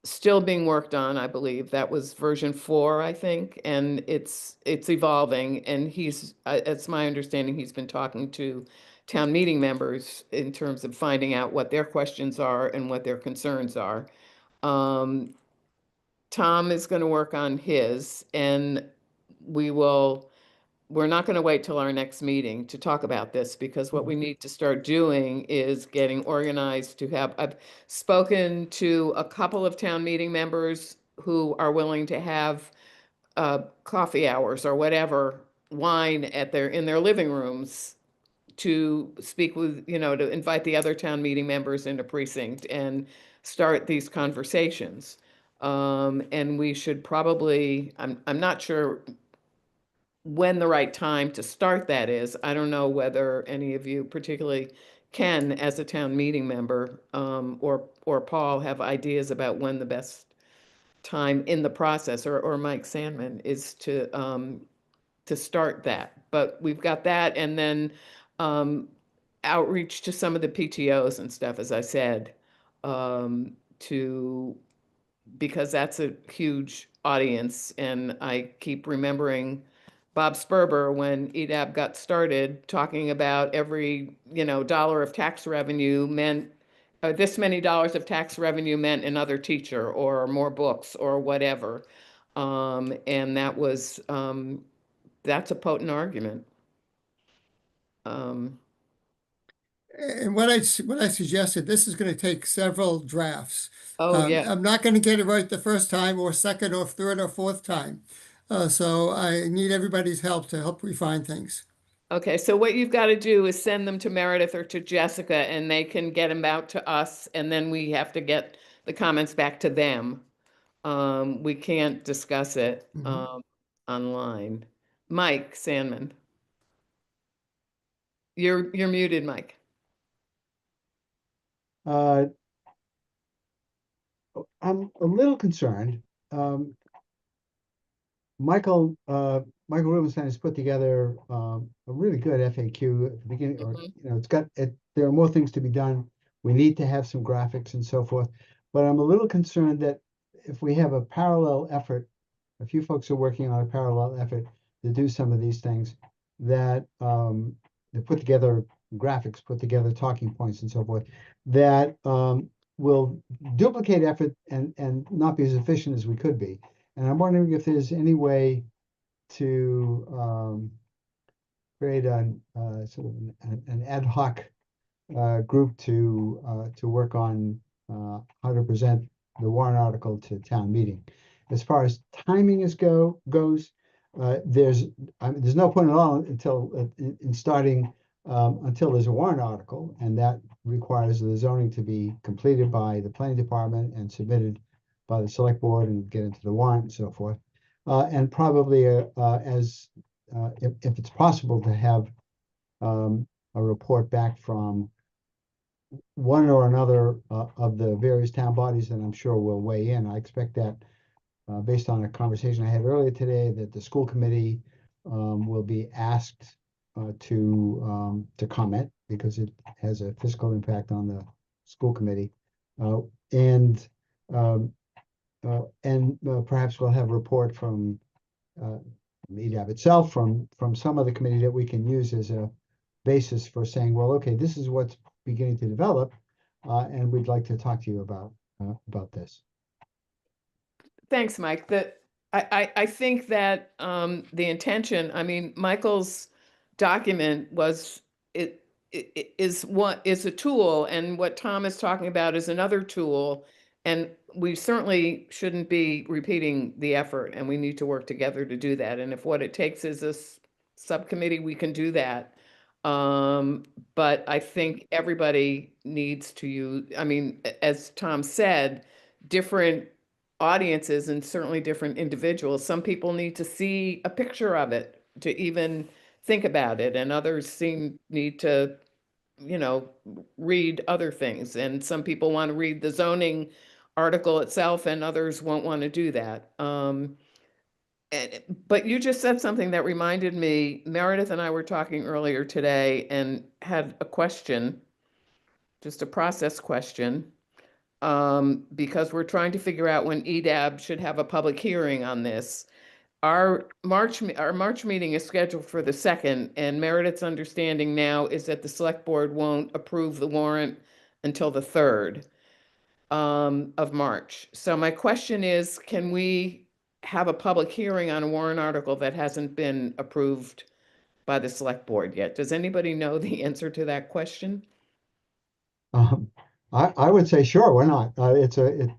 still being worked on, I believe. That was version 4, I think, and it's evolving. And it's my understanding, he's been talking to town meeting members in terms of finding out what their questions are and what their concerns are. Tom is going to work on his, and we're not going to wait till our next meeting to talk about this, because what we need to start doing is getting organized to have, I've spoken to a couple of town meeting members who are willing to have coffee hours or whatever, wine in their living rooms to speak with, to invite the other town meeting members into precinct and start these conversations. And we should probably, I'm not sure when the right time to start that is. I don't know whether any of you, particularly Ken as a town meeting member, or Paul, have ideas about when the best time in the process, or Mike Sandman, is to start that. But we've got that, and then outreach to some of the PTOs and stuff, as I said, because that's a huge audience. And I keep remembering Bob Sperber, when EDAB got started, talking about every, dollar of tax revenue meant this many dollars of tax revenue meant another teacher or more books or whatever. And that's a potent argument. And what I suggested, this is going to take several drafts. Oh, yeah. I'm not going to get it right the first time, or second or third or fourth time. So I need everybody's help to help refine things. Okay, so what you've got to do is send them to Meredith or to Jessica, and they can get them out to us, and then we have to get the comments back to them. we can't discuss it Mhm. online. Mike Sandman. You're muted, Mike. I'm a little concerned. Michael Rubenstein has put together a really good FAQ at the beginning, or it's got it. There are more things to be done. We need to have some graphics and so forth. But I'm a little concerned that if we have a parallel effort, a few folks are working on a parallel effort to do some of these things, that they put together graphics, put together talking points and so forth, that will duplicate effort and not be as efficient as we could be. And I'm wondering if there's any way to create sort of an ad hoc group to work on how to present the warrant article to town meeting. As far as timing goes, there's no point at all until in starting until there's a warrant article, and that requires the zoning to be completed by the planning department and submitted by the select board and get into the warrant and so forth. And probably if it's possible to have a report back from one or another of the various town bodies, that I'm sure will weigh in. I expect that based on a conversation I had earlier today, that the school committee will be asked to comment, because it has a fiscal impact on the school committee. And perhaps we'll have a report from EDAB itself, from some other committee that we can use as a basis for saying, well, okay, this is what's beginning to develop, and we'd like to talk to you about this. Thanks, Mike. I think that the intention, I mean, Michael's document is a tool, and what Tom is talking about is another tool. And we certainly shouldn't be repeating the effort, and we need to work together to do that. And if what it takes is a subcommittee, we can do that. But I think everybody needs to use, I mean, as Tom said, different audiences and certainly different individuals. Some people need to see a picture of it to even think about it, and others need to, read other things. And some people want to read the zoning article itself, and others won't want to do that. But you just said something that reminded me. Meredith and I were talking earlier today and had a question, just a process question, because we're trying to figure out when EDAB should have a public hearing on this. Our March meeting is scheduled for the 2nd, and Meredith's understanding now is that the select board won't approve the warrant until the 3rd of March. So my question is, can we have a public hearing on a warrant article that hasn't been approved by the select board yet? Does anybody know the answer to that question? I would say sure, why not? It's if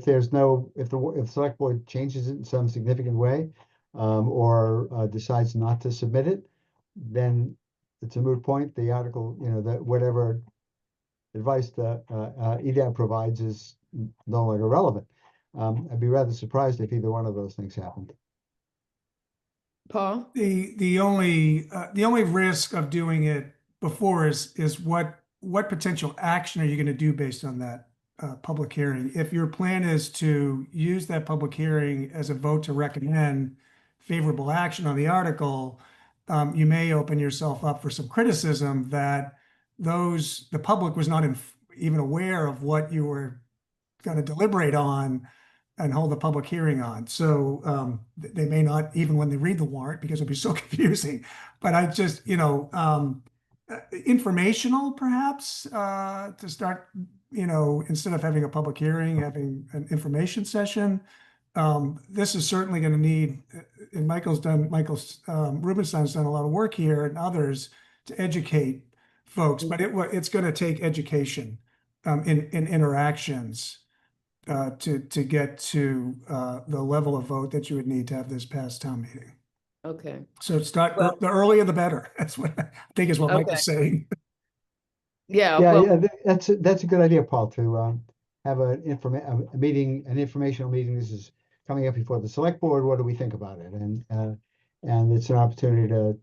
there's if the select board changes it in some significant way, or decides not to submit it, then it's a moot point. The article, that whatever advice the EDAB provides is no longer relevant. I'd be rather surprised if either one of those things happened. Paul? The only risk of doing it before is what potential action are you going to do based on that public hearing? If your plan is to use that public hearing as a vote to recommend favorable action on the article, you may open yourself up for some criticism that the public was not even aware of what you were going to deliberate on and hold the public hearing on. So they may not, even when they read the warrant, because it'll be so confusing. But I just, informational perhaps to start, instead of having a public hearing, having an information session. This is certainly going to need, and Rubenstein's done a lot of work here, and others, to educate folks, but it's going to take education in interactions to get to the level of vote that you would need to have this past town meeting. Okay. So the earlier the better. That's what I think is what Mike was saying. Yeah. Yeah, that's a good idea, Paul, to have a meeting, an informational meeting. This is coming up before the select board. What do we think about it? And it's an opportunity to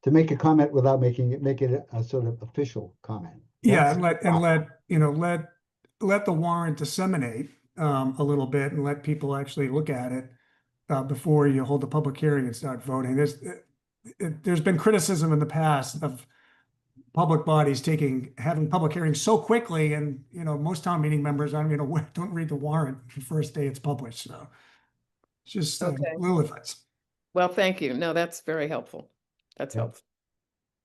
make a comment without make it a sort of official comment. Yeah, and let the warrant disseminate a little bit and let people actually look at it before you hold the public hearing and start voting. There's been criticism in the past of public bodies having public hearings so quickly, and most town meeting members don't read the warrant the first day it's published. So it's just little advice. Well, thank you. No, that's very helpful. That's Yeah. helpful.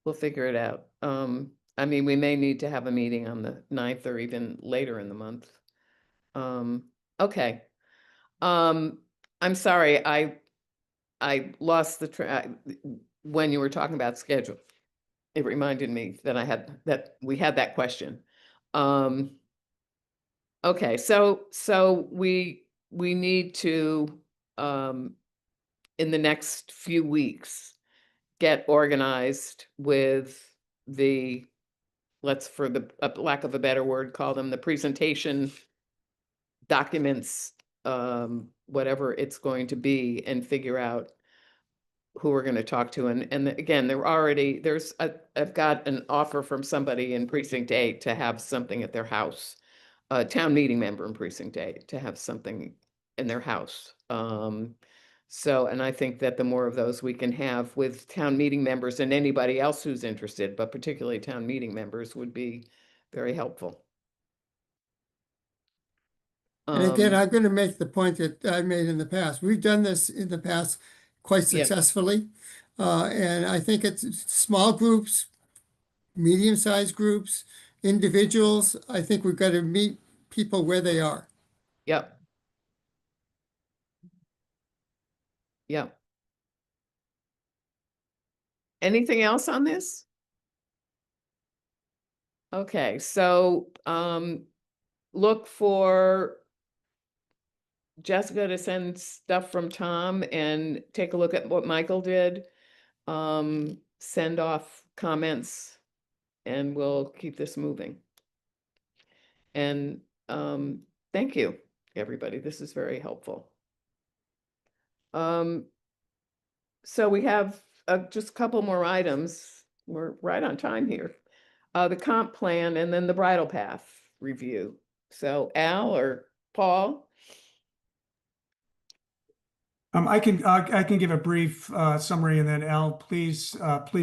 We'll figure it out. I mean, we may need to have a meeting on the 9th or even later in the month. Okay. I'm sorry, I lost the track when you were talking about schedule. It reminded me that we had that question. Okay, so we need to in the next few weeks get organized with the, let's, for the lack of a better word, call them the presentation documents, whatever it's going to be, and figure out who we're going to talk to. And again, I've got an offer from somebody in Precinct 8 to have something at their house, a town meeting member in Precinct 8 to have something in their house. And I think that the more of those we can have with town meeting members and anybody else who's interested, but particularly town meeting members, would be very helpful. And again, I'm going to make the point that I made in the past. We've done this in the past quite successfully. And I think it's small groups, medium-sized groups, individuals. I think we've got to meet people where they are. Yep. Yep. Anything else on this? Okay, so look for Jessica to send stuff from Tom and take a look at what Michael did. Send off comments and we'll keep this moving. And thank you, everybody. This is very helpful. So we have just a couple more items. We're right on time here. The comp plan and then the bridle path review. So Al or Paul? I can give a brief summary, and then Al, please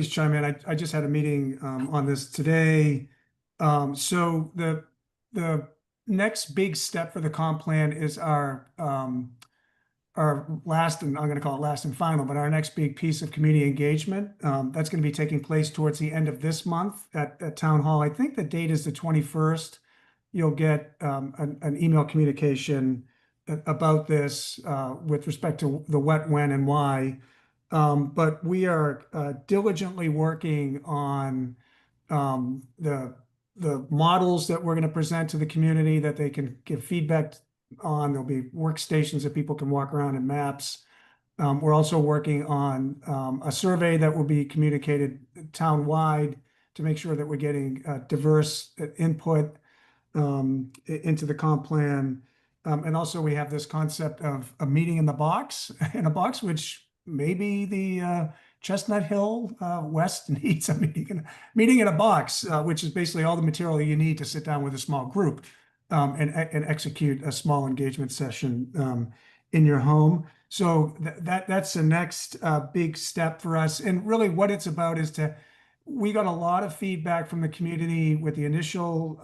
chime in. I just had a meeting on this today. So the next big step for the comp plan is our last, and I'm going to call it last and final, but our next big piece of community engagement. That's going to be taking place towards the end of this month at Town Hall. I think the date is the 21st. You'll get an email communication about this with respect to the what, when, and why. But we are diligently working on the models that we're going to present to the community that they can give feedback on. There'll be workstations that people can walk around and maps. We're also working on a survey that will be communicated town-wide to make sure that we're getting diverse input into the comp plan. And also we have this concept of a meeting in a box, which maybe the Chestnut Hill West needs a meeting in a box, which is basically all the material you need to sit down with a small group and execute a small engagement session in your home. So that's the next big step for us. And really what it's about is we got a lot of feedback from the community with the initial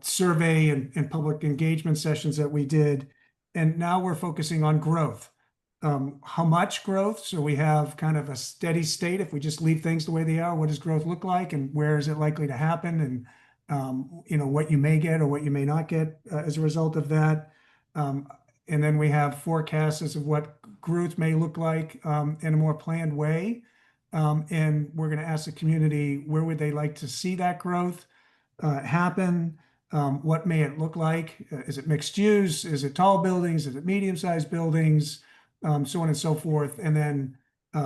survey and public engagement sessions that we did. And now we're focusing on growth. How much growth? So we have kind of a steady state. If we just leave things the way they are, what does growth look like and where is it likely to happen? And what you may get or what you may not get as a result of that. And then we have forecasts as of what growth may look like in a more planned way. And we're going to ask the community, where would they like to see that growth happen? What may it look like? Is it mixed use? Is it tall buildings? Is it medium-sized buildings? So on and so forth. And then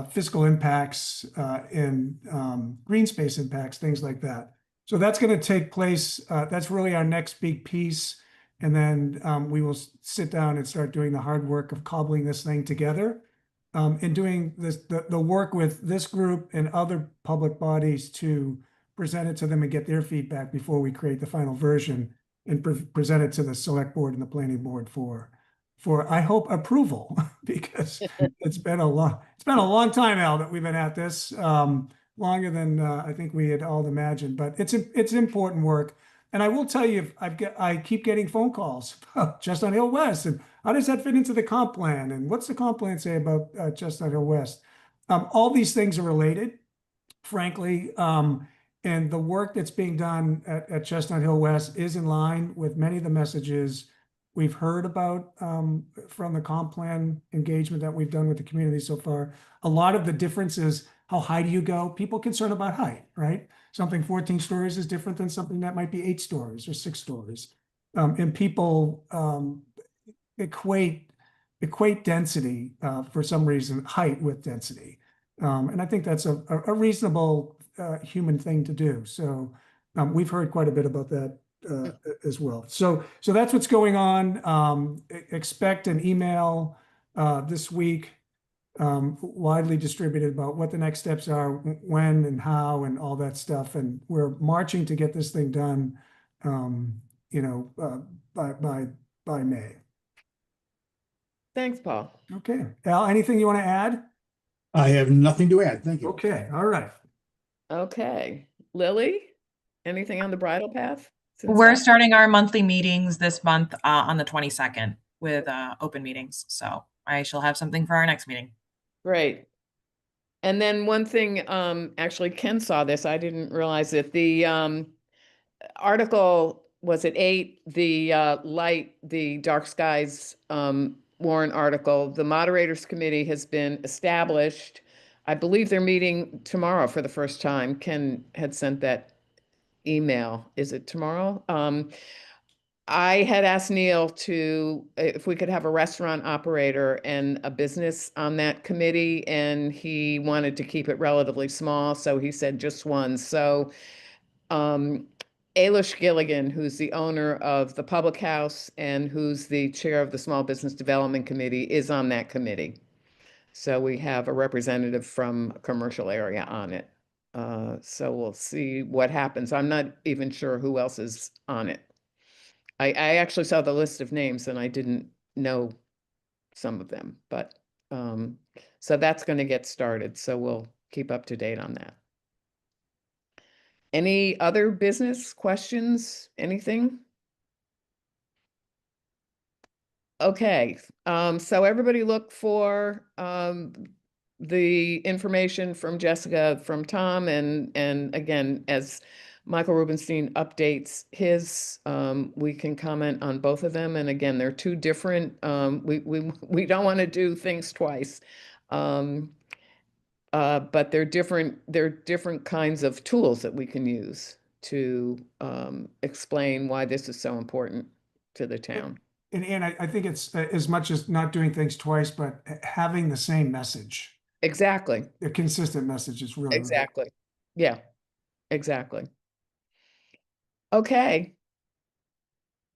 physical impacts and green space impacts, things like that. So that's going to take place. That's really our next big piece. And then we will sit down and start doing the hard work of cobbling this thing together, and doing the work with this group and other public bodies to present it to them and get their feedback before we create the final version and present it to the select board and the planning board for I hope approval, because it's been a long time, Al, that we've been at this, longer than I think we had all imagined, but it's important work. And I will tell you, I keep getting phone calls about Chestnut Hill West, and how does that fit into the comp plan? And what's the comp plan say about Chestnut Hill West? All these things are related, frankly. And the work that's being done at Chestnut Hill West is in line with many of the messages we've heard about from the comp plan engagement that we've done with the community so far. A lot of the difference is how high do you go? People concerned about height, right? Something 14 stories is different than something that might be 8 stories or 6 stories. And people equate density, for some reason, height with density. And I think that's a reasonable human thing to do. So we've heard quite a bit about that as well. So that's what's going on. Expect an email this week, widely distributed, about what the next steps are, when and how, and all that stuff. And we're marching to get this thing done, by May. Thanks, Paul. Okay, Al, anything you want to add? I have nothing to add. Thank you. Okay, all right. Okay, Lily, anything on the bridal path? We're starting our monthly meetings this month on the 22nd with open meetings. So I shall have something for our next meeting. Great. And then one thing, actually Ken saw this, I didn't realize it. The article was at 8, the dark skies warrant article. The moderators committee has been established. I believe they're meeting tomorrow for the first time. Ken had sent that email. Is it tomorrow? I had asked Neil if we could have a restaurant operator and a business on that committee, and he wanted to keep it relatively small, so he said just one. So Ailish Gilligan, who's the owner of the Public House and who's the chair of the Small Business Development Committee, is on that committee. So we have a representative from a commercial area on it. So we'll see what happens. I'm not even sure who else is on it. I actually saw the list of names and I didn't know some of them, but so that's going to get started. So we'll keep up to date on that. Any other business questions? Anything? Okay, so everybody look for the information from Jessica, from Tom, and again, as Michael Rubenstein updates his, we can comment on both of them. And again, they're two different, we don't want to do things twice. But they're different kinds of tools that we can use to explain why this is so important to the town. And I think it's as much as not doing things twice, but having the same message. Exactly. A consistent message is really exactly. Yeah, exactly. Okay.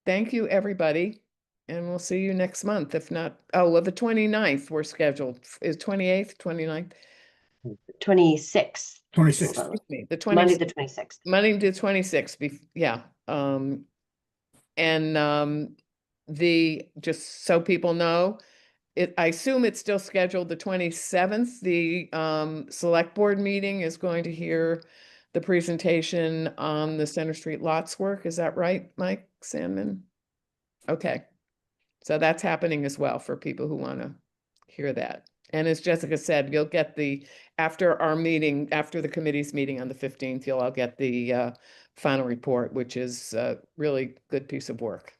Thank you, everybody. And we'll see you next month. If not, oh, well, the 29th we're scheduled. Is 28th, 29th? 26th. 26th. Excuse me, the 26th. Monday the 26th. Monday the 26th. Yeah. Just so people know, I assume it's still scheduled the 27th. The select board meeting is going to hear the presentation on the Center Street lots work. Is that right, Mike Sandman? Okay. So that's happening as well for people who want to hear that. And as Jessica said, you'll get after our meeting, after the committee's meeting on the 15th, you'll all get the final report, which is a really good piece of work.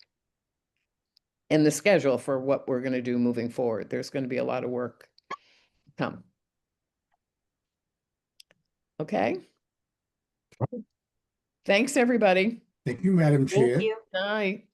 And the schedule for what we're going to do moving forward. There's going to be a lot of work come. Okay. Thanks, everybody. Thank you, Madam Chair. Thank you. Night.